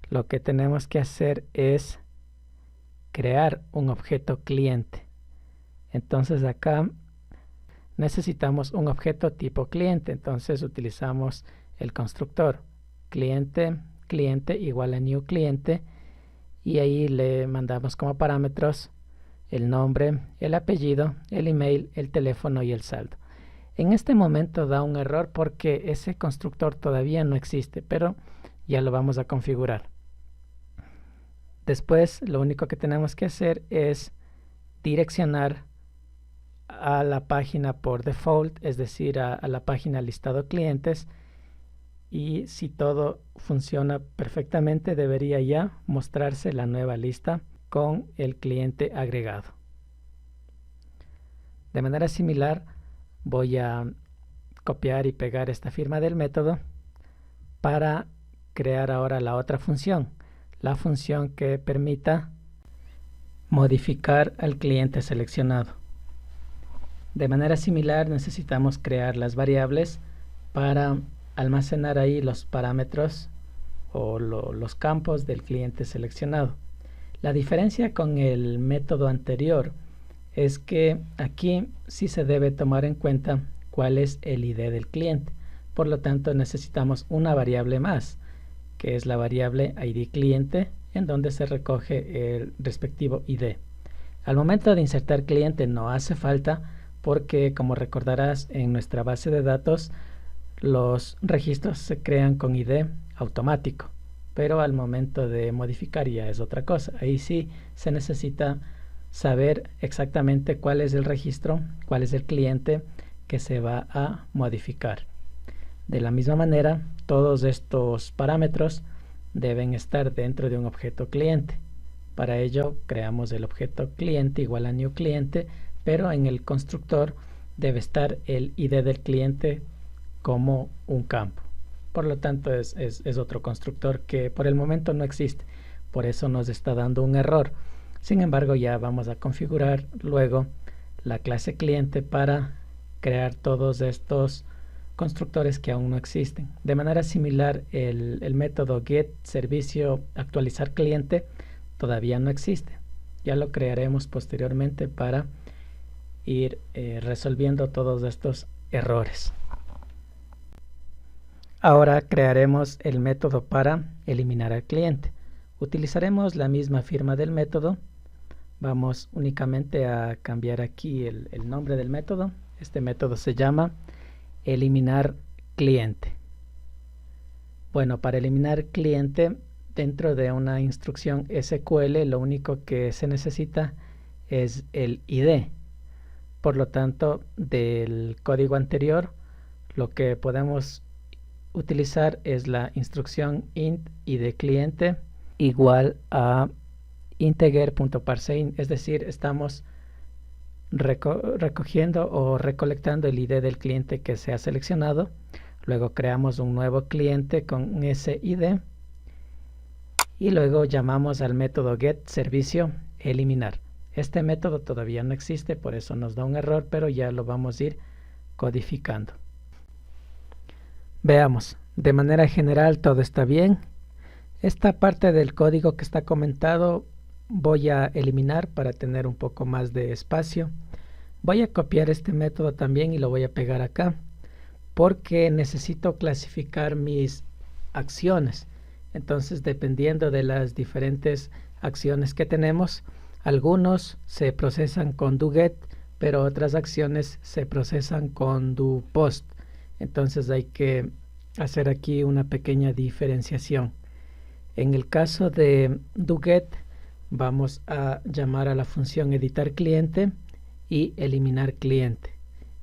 lo que tenemos que hacer es crear un objeto cliente. Entonces acá necesitamos un objeto tipo cliente, entonces utilizamos el constructor cliente igual a new cliente y ahí le mandamos como parámetros el nombre, el apellido, el email, el teléfono y el saldo. En este momento da un error porque ese constructor todavía no existe, pero ya lo vamos a configurar. Después lo único que tenemos que hacer es direccionar a la página por default, es decir, a la página listado clientes, y si todo funciona perfectamente debería ya mostrarse la nueva lista con el cliente agregado. De manera similar voy a copiar y pegar esta firma del método para crear ahora la otra función, la función que permita modificar al cliente seleccionado. De manera similar necesitamos crear las variables para almacenar ahí los parámetros o los campos del cliente seleccionado. La diferencia con el método anterior es que aquí sí se debe tomar en cuenta cuál es el ID del cliente. Por lo tanto necesitamos una variable más, que es la variable ID cliente, en donde se recoge el respectivo ID. Al momento de insertar cliente no hace falta porque, como recordarás, en nuestra base de datos los registros se crean con ID automático, pero al momento de modificar ya es otra cosa. Ahí sí se necesita saber exactamente cuál es el registro, cuál es el cliente que se va a modificar. De la misma manera, todos estos parámetros deben estar dentro de un objeto cliente. Para ello creamos el objeto cliente igual a new cliente, pero en el constructor debe estar el ID del cliente como un campo. Por lo tanto es otro constructor que por el momento no existe, por eso nos está dando un error. Sin embargo, ya vamos a configurar luego la clase cliente para crear todos estos constructores que aún no existen. De manera similar, el método get servicio actualizar cliente todavía no existe. Ya lo crearemos posteriormente para ir resolviendo todos estos errores. Ahora crearemos el método para eliminar al cliente. Utilizaremos la misma firma del método. Vamos únicamente a cambiar aquí el nombre del método. Este método se llama eliminar cliente. Bueno, para eliminar cliente dentro de una instrucción SQL lo único que se necesita es el ID. Por lo tanto, del código anterior lo que podemos utilizar es la instrucción int id cliente igual a integer.parseInt, es decir, estamos recogiendo o recolectando el ID del cliente que se ha seleccionado. Luego creamos un nuevo cliente con ese ID y luego llamamos al método get servicio eliminar. Este método todavía no existe, por eso nos da un error, pero ya lo vamos a ir codificando. Veamos, de manera general todo está bien. Esta parte del código que está comentado voy a eliminar para tener un poco más de espacio. Voy a copiar este método también y lo voy a pegar acá porque necesito clasificar mis acciones. Entonces, dependiendo de las diferentes acciones que tenemos, algunos se procesan con doGet, pero otras acciones se procesan con doPost. Entonces hay que hacer aquí una pequeña diferenciación. En el caso de doGet, vamos a llamar a la función editar cliente y eliminar cliente.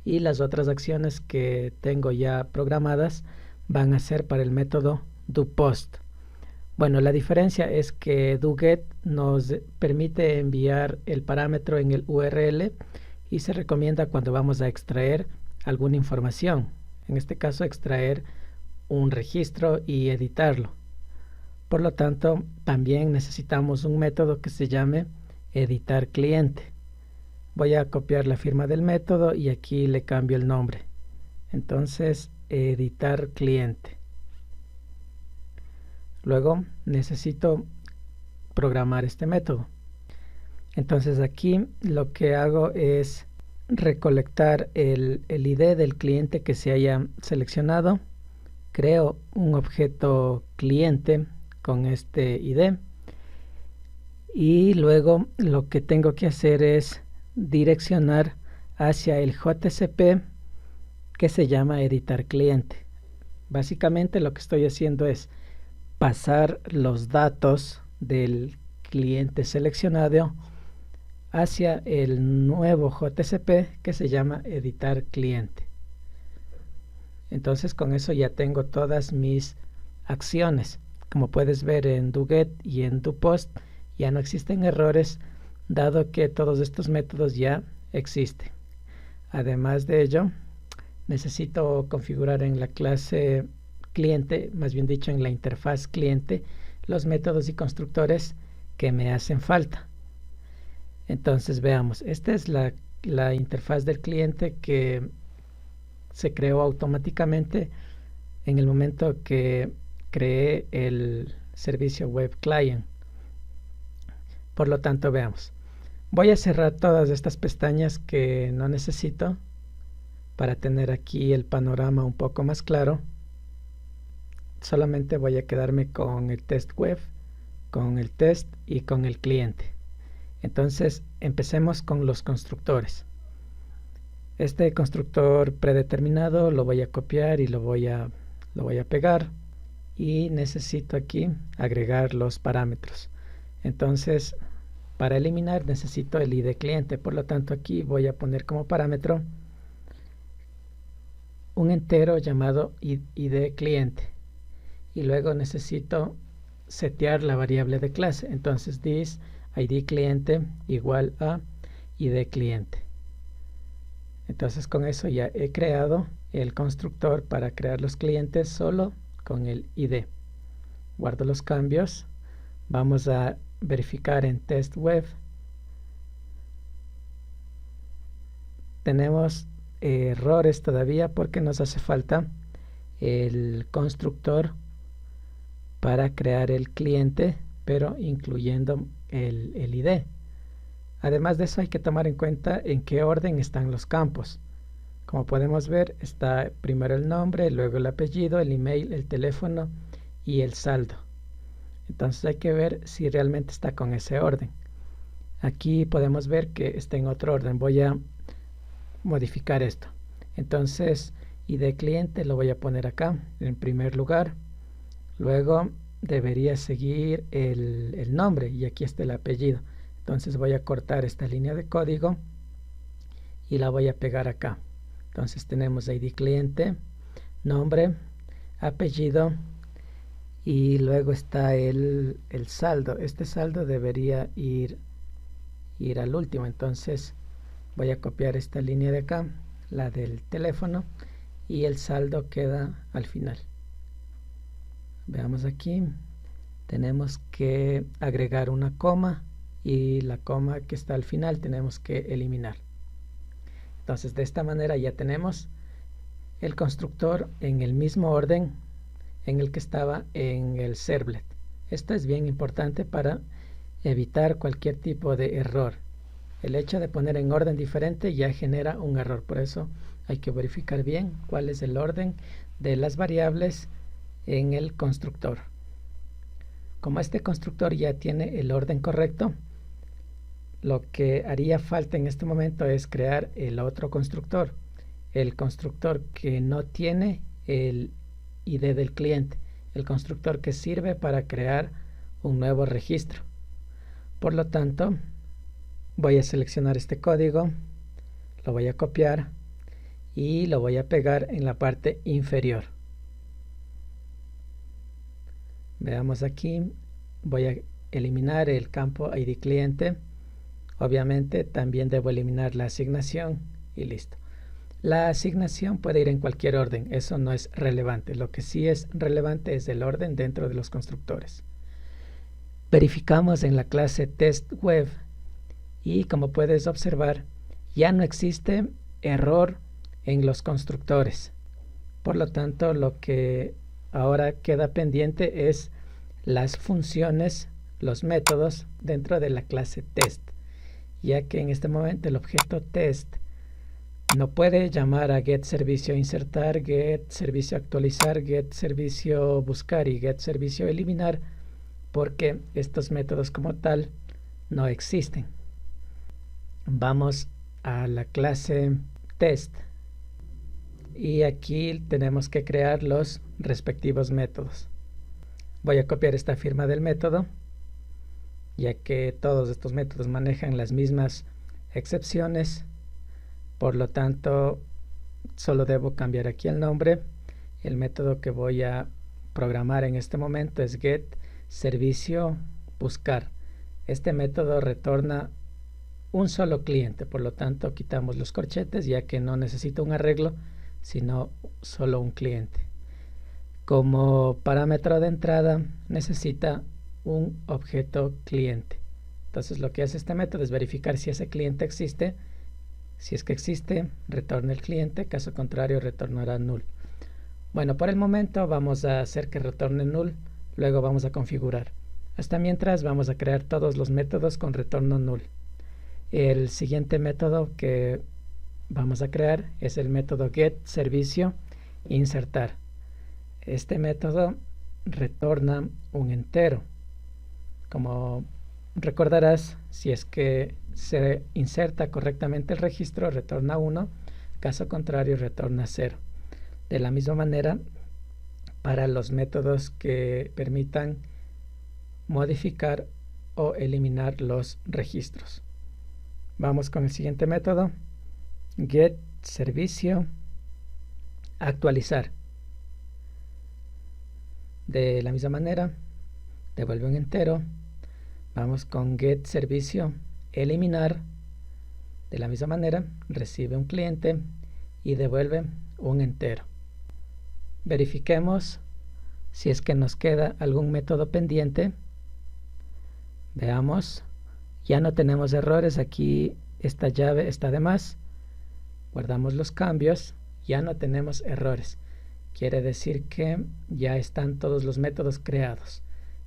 Y las otras acciones que tengo ya programadas van a ser para el método doPost. Bueno, la diferencia es que doGet nos permite enviar el parámetro en el URL y se recomienda cuando vamos a extraer alguna información. En este caso, extraer un registro y editarlo. Por lo tanto, también necesitamos un método que se llame editar cliente. Voy a copiar la firma del método y aquí le cambio el nombre. Entonces, editar cliente. Luego necesito programar este método. Entonces aquí lo que hago es recolectar el ID del cliente que se haya seleccionado. Creo un objeto cliente con este ID. Y luego lo que tengo que hacer es direccionar hacia el JCP que se llama editar cliente. Básicamente lo que estoy haciendo es pasar los datos del cliente seleccionado hacia el nuevo JCP que se llama editar cliente. Entonces con eso ya tengo todas mis acciones. Como puedes ver en doGet y en doPost ya no existen errores, dado que todos estos métodos ya existen. Además de ello, necesito configurar en la clase cliente, más bien dicho en la interfaz cliente, los métodos y constructores que me hacen falta. Entonces veamos, esta es la interfaz del cliente que se creó automáticamente en el momento que creé el servicio web client. Por lo tanto, veamos. Voy a cerrar todas estas pestañas que no necesito para tener aquí el panorama un poco más claro. Solamente voy a quedarme con el test web, con el test y con el cliente. Entonces, empecemos con los constructores. Este constructor predeterminado lo voy a copiar y lo voy a pegar. Y necesito aquí agregar los parámetros. Entonces, para eliminar necesito el ID cliente. Por lo tanto, aquí voy a poner como parámetro un entero llamado ID cliente. Y luego necesito setear la variable de clase. Entonces, this ID cliente igual a ID cliente. Entonces, con eso ya he creado el constructor para crear los clientes solo con el ID. Guardo los cambios. Vamos a verificar en test web. Tenemos errores todavía porque nos hace falta el constructor para crear el cliente, pero incluyendo el ID. Además de eso, hay que tomar en cuenta en qué orden están los campos. Como podemos ver, está primero el nombre, luego el apellido, el email, el teléfono y el saldo. Entonces hay que ver si realmente está con ese orden. Aquí podemos ver que está en otro orden. Voy a modificar esto. Entonces, ID cliente lo voy a poner acá en primer lugar. Luego debería seguir el nombre y aquí está el apellido. Entonces voy a cortar esta línea de código y la voy a pegar acá. Entonces tenemos ID cliente, nombre, apellido y luego está el saldo. Este saldo debería ir al último. Entonces voy a copiar esta línea de acá, la del teléfono, y el saldo queda al final. Veamos aquí, tenemos que agregar una coma y la coma que está al final tenemos que eliminar. Entonces de esta manera ya tenemos el constructor en el mismo orden en el que estaba en el servlet. Esto es bien importante para evitar cualquier tipo de error. El hecho de poner en orden diferente ya genera un error, por eso hay que verificar bien cuál es el orden de las variables en el constructor. Como este constructor ya tiene el orden correcto, lo que haría falta en este momento es crear el otro constructor, el constructor que no tiene el ID del cliente, el constructor que sirve para crear un nuevo registro. Por lo tanto, voy a seleccionar este código, lo voy a copiar y lo voy a pegar en la parte inferior. Veamos aquí, voy a eliminar el campo ID cliente. Obviamente también debo eliminar la asignación y listo. La asignación puede ir en cualquier orden, eso no es relevante. Lo que sí es relevante es el orden dentro de los constructores. Verificamos en la clase TestWeb y como puedes observar, ya no existe error en los constructores. Por lo tanto, lo que ahora queda pendiente es las funciones, los métodos dentro de la clase test, ya que en este momento el objeto test no puede llamar a getServicio insertar, getServicio actualizar, getServicio buscar y getServicio eliminar, porque estos métodos como tal no existen. Vamos a la clase test y aquí tenemos que crear los respectivos métodos. Voy a copiar esta firma del método, ya que todos estos métodos manejan las mismas excepciones. Por lo tanto, solo debo cambiar aquí el nombre. El método que voy a programar en este momento es getServicio buscar. Este método retorna un solo cliente, por lo tanto quitamos los corchetes ya que no necesita un arreglo, sino solo un cliente. Como parámetro de entrada necesita un objeto cliente. Entonces lo que hace este método es verificar si ese cliente existe. Si es que existe, retorna el cliente, caso contrario retornará null. Bueno, por el momento vamos a hacer que retorne null, luego vamos a configurar. Hasta mientras vamos a crear todos los métodos con retorno null. El siguiente método que vamos a crear es el método getServicio insertar. Este método retorna un entero. Como recordarás, si es que se inserta correctamente el registro, retorna 1, caso contrario retorna 0. De la misma manera, para los métodos que permitan modificar o eliminar los registros. Vamos con el siguiente método, getServicio actualizar. De la misma manera, devuelve un entero. Vamos con getServicio eliminar. De la misma manera, recibe un cliente y devuelve un entero. Verifiquemos si es que nos queda algún método pendiente. Veamos, ya no tenemos errores. Aquí esta llave está de más. Guardamos los cambios, ya no tenemos errores. Quiere decir que ya están todos los métodos creados.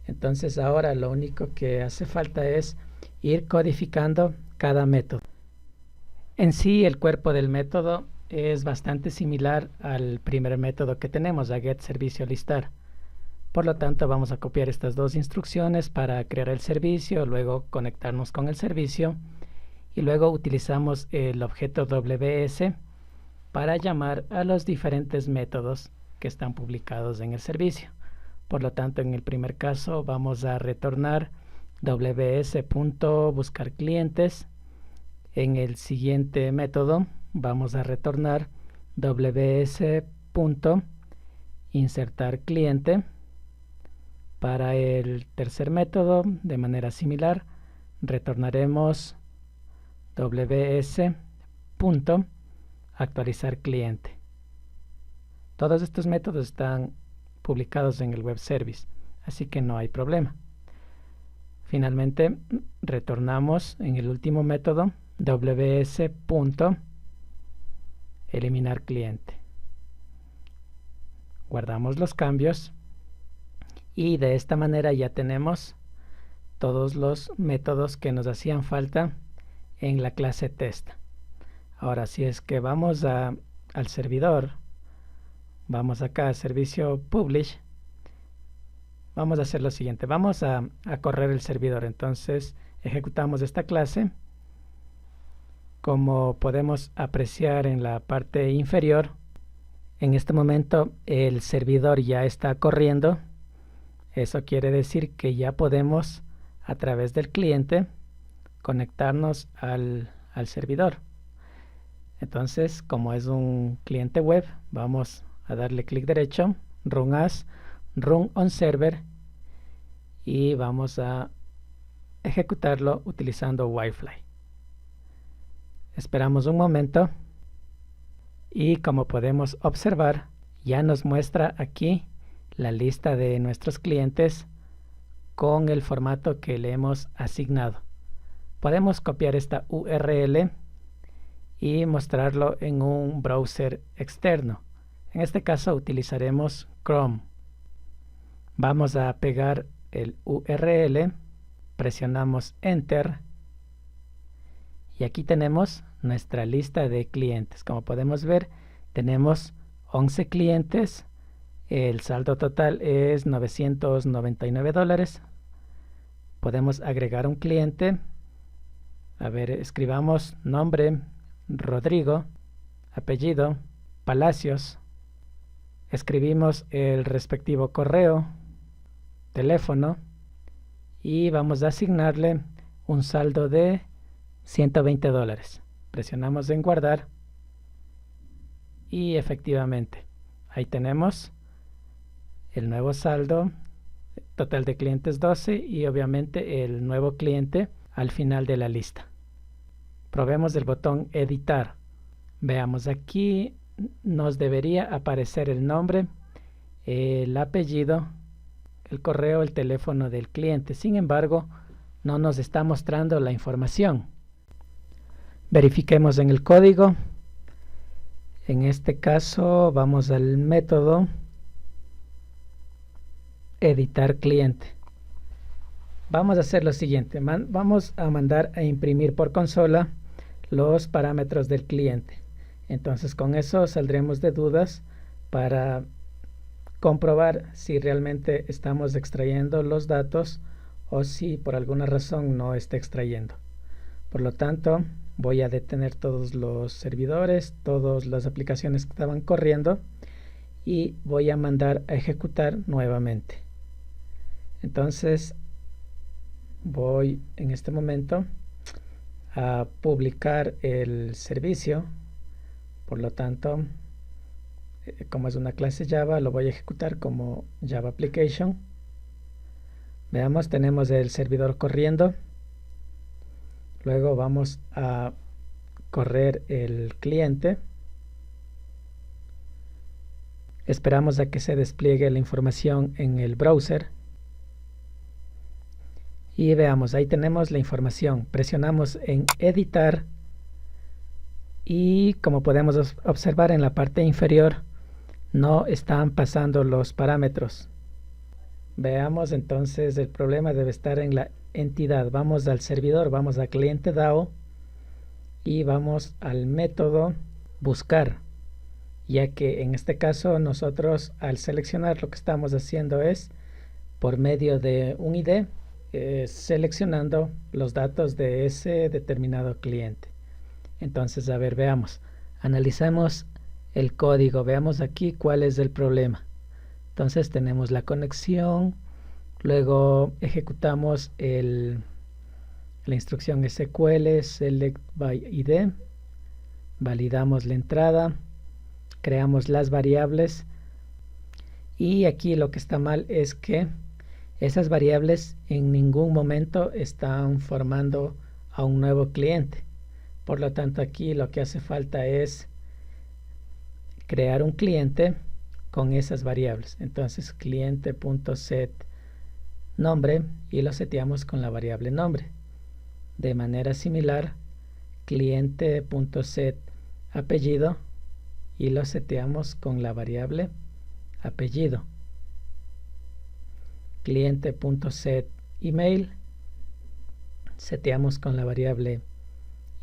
Entonces ahora lo único que hace falta es ir codificando cada método. En sí el cuerpo del método es bastante similar al primer método que tenemos, a getServicio listar. Por lo tanto vamos a copiar estas dos instrucciones para crear el servicio, luego conectarnos con el servicio y luego utilizamos el objeto WS para llamar a los diferentes métodos que están publicados en el servicio. Por lo tanto, en el primer caso vamos a retornar ws.buscarclientes. En el siguiente método vamos a retornar ws.insertarCliente. Para el tercer método, de manera similar, retornaremos ws.actualizarCliente. Todos estos métodos están publicados en el web service, así que no hay problema. Finalmente, retornamos en el último método ws.eliminarCliente. Guardamos los cambios y de esta manera ya tenemos todos los métodos que nos hacían falta en la clase test. Ahora, si es que vamos al servidor, vamos acá a servicio publish, vamos a hacer lo siguiente, vamos a correr el servidor. Entonces ejecutamos esta clase. Como podemos apreciar en la parte inferior, en este momento el servidor ya está corriendo. Eso quiere decir que ya podemos, a través del cliente, conectarnos al servidor. Entonces, como es un cliente web, vamos a darle clic derecho, Run As, Run on Server, y vamos a ejecutarlo utilizando Wi-Fi. Esperamos un momento y como podemos observar, ya nos muestra aquí la lista de nuestros clientes con el formato que le hemos asignado. Podemos copiar esta URL y mostrarlo en un browser externo. En este caso utilizaremos Chrome. Vamos a pegar el URL, presionamos Enter y aquí tenemos nuestra lista de clientes. Como podemos ver, tenemos 11 clientes. El saldo total es $999. Podemos agregar un cliente. A ver, escribamos nombre, Rodrigo, apellido, Palacios. Escribimos el respectivo correo, teléfono y vamos a asignarle un saldo de $120. Presionamos en guardar y efectivamente ahí tenemos el nuevo saldo, total de clientes 12 y obviamente el nuevo cliente al final de la lista. Probemos el botón editar. Veamos aquí, nos debería aparecer el nombre, el apellido, el correo, el teléfono del cliente. Sin embargo, no nos está mostrando la información. Verifiquemos en el código. En este caso vamos al método editar cliente. Vamos a hacer lo siguiente. Vamos a mandar a imprimir por consola los parámetros del cliente. Entonces con eso saldremos de dudas para comprobar si realmente estamos extrayendo los datos o si por alguna razón no está extrayendo. Por lo tanto, voy a detener todos los servidores, todas las aplicaciones que estaban corriendo y voy a mandar a ejecutar nuevamente. Entonces, voy en este momento a publicar el servicio. Por lo tanto, como es una clase Java, lo voy a ejecutar como Java Application. Veamos, tenemos el servidor corriendo. Luego vamos a correr el cliente. Esperamos a que se despliegue la información en el browser. Y veamos, ahí tenemos la información. Presionamos en editar. Y como podemos observar en la parte inferior, no están pasando los parámetros. Veamos entonces, el problema debe estar en la entidad. Vamos al servidor, vamos a cliente DAO y vamos al método buscar, ya que en este caso nosotros al seleccionar lo que estamos haciendo es por medio de un ID seleccionando los datos de ese determinado cliente. Entonces, a ver, veamos, analicemos el código, veamos aquí cuál es el problema. Entonces tenemos la conexión, luego ejecutamos la instrucción SQL select by ID, validamos la entrada, creamos las variables y aquí lo que está mal es que esas variables en ningún momento están formando a un nuevo cliente. Por lo tanto, aquí lo que hace falta es crear un cliente con esas variables. Entonces, cliente.set nombre y lo seteamos con la variable nombre. De manera similar, cliente.set apellido y lo seteamos con la variable apellido. Cliente.set email, seteamos con la variable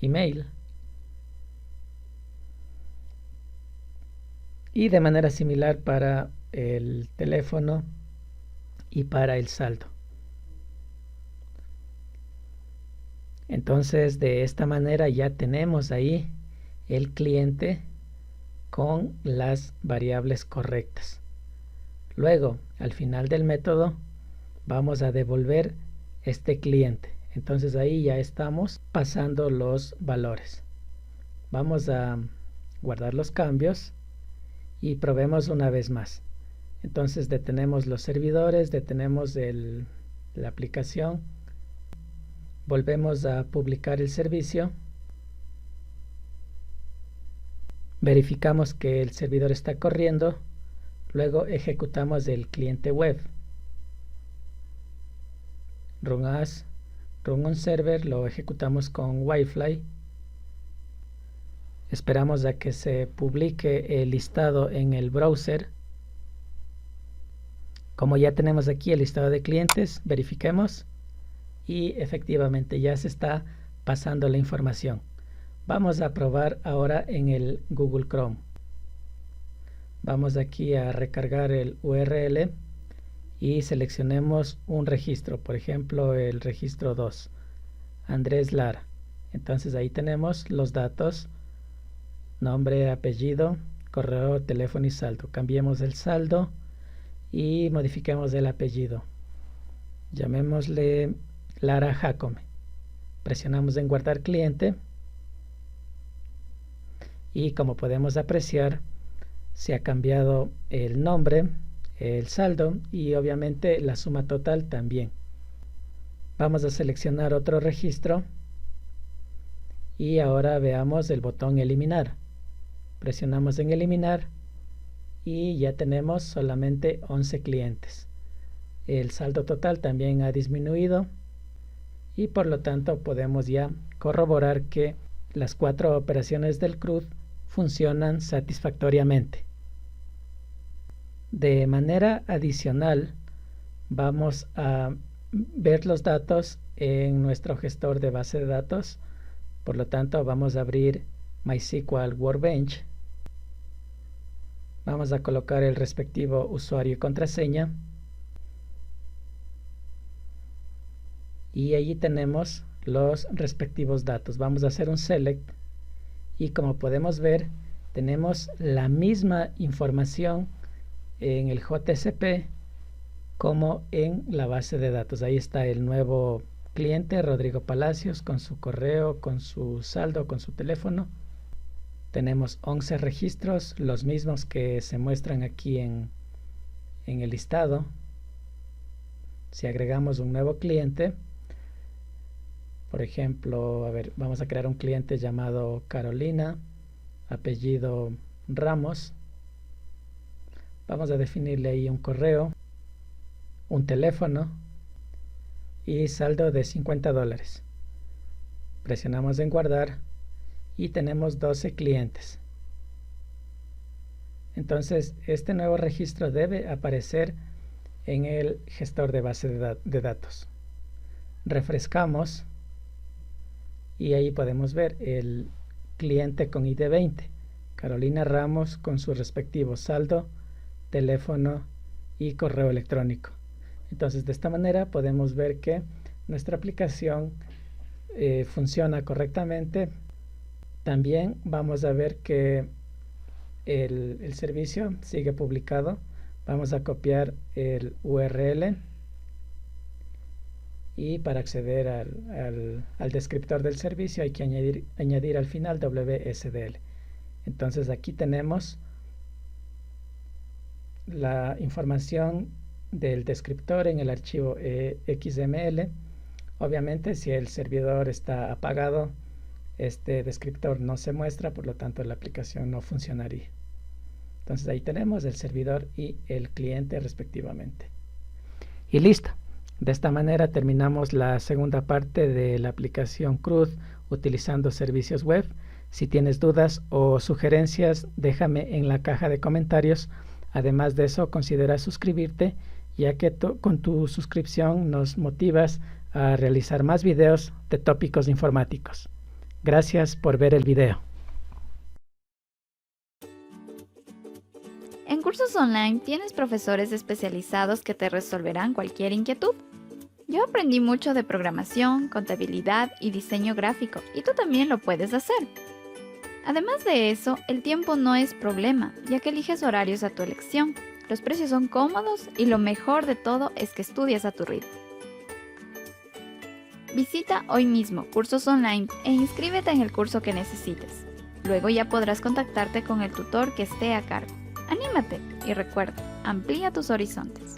email. Y de manera similar para el teléfono y para el saldo. Entonces, de esta manera ya tenemos ahí el cliente con las variables correctas. Luego, al final del método, vamos a devolver este cliente. Entonces ahí ya estamos pasando los valores. Vamos a guardar los cambios y probemos una vez más. Entonces detenemos los servidores, detenemos la aplicación, volvemos a publicar el servicio, verificamos que el servidor está corriendo, luego ejecutamos el cliente web. Run as, run on server, lo ejecutamos con Wi-Fi. Esperamos a que se publique el listado en el browser. Como ya tenemos aquí el listado de clientes, verifiquemos y efectivamente ya se está pasando la información. Vamos a probar ahora en el Google Chrome. Vamos aquí a recargar el URL y seleccionemos un registro, por ejemplo el registro 2, Andrés Lara. Entonces ahí tenemos los datos, nombre, apellido, correo, teléfono y saldo. Cambiemos el saldo y modifiquemos el apellido. Llamémosle Lara Jacome. Presionamos en guardar cliente y como podemos apreciar se ha cambiado el nombre, el saldo y obviamente la suma total también. Vamos a seleccionar otro registro y ahora veamos el botón eliminar. Presionamos en eliminar y ya tenemos solamente 11 clientes. El saldo total también ha disminuido y por lo tanto podemos ya corroborar que las 4 operaciones del CRUD funcionan satisfactoriamente. De manera adicional, vamos a ver los datos en nuestro gestor de base de datos. Por lo tanto, vamos a abrir MySQL Workbench. Vamos a colocar el respectivo usuario y contraseña. Y allí tenemos los respectivos datos. Vamos a hacer un select y como podemos ver, tenemos la misma información en el JSP como en la base de datos. Ahí está el nuevo cliente, Rodrigo Palacios, con su correo, con su saldo, con su teléfono. Tenemos 11 registros, los mismos que se muestran aquí en el listado. Si agregamos un nuevo cliente, por ejemplo, vamos a crear un cliente llamado Carolina, apellido Ramos. Vamos a definirle ahí un correo, un teléfono y saldo de $50. Presionamos en guardar y tenemos 12 clientes. Entonces, este nuevo registro debe aparecer en el gestor de base de datos. Refrescamos y ahí podemos ver el cliente con ID 20, Carolina Ramos, con su respectivo saldo, teléfono y correo electrónico. Entonces de esta manera podemos ver que nuestra aplicación funciona correctamente. También vamos a ver que el servicio sigue publicado. Vamos a copiar el URL y para acceder al descriptor del servicio hay que añadir al final WSDL. Entonces aquí tenemos la información del descriptor en el archivo XML. Obviamente si el servidor está apagado, este descriptor no se muestra, por lo tanto la aplicación no funcionaría. Entonces ahí tenemos el servidor y el cliente respectivamente. Y listo. De esta manera terminamos la segunda parte de la aplicación CRUD utilizando servicios web. Si tienes dudas o sugerencias, déjame en la caja de comentarios. Además de eso, considera suscribirte, ya que con tu suscripción nos motivas a realizar más videos de tópicos informáticos. Gracias por ver el video. En Cursos Online tienes profesores especializados que te resolverán cualquier inquietud. Yo aprendí mucho de programación, contabilidad y diseño gráfico, y tú también lo puedes hacer. Además de eso, el tiempo no es problema, ya que eliges horarios a tu elección. Los precios son cómodos y lo mejor de todo es que estudias a tu ritmo. Visita hoy mismo Cursos Online e inscríbete en el curso que necesites. Luego ya podrás contactarte con el tutor que esté a cargo. ¡Anímate! Y recuerda, amplía tus horizontes.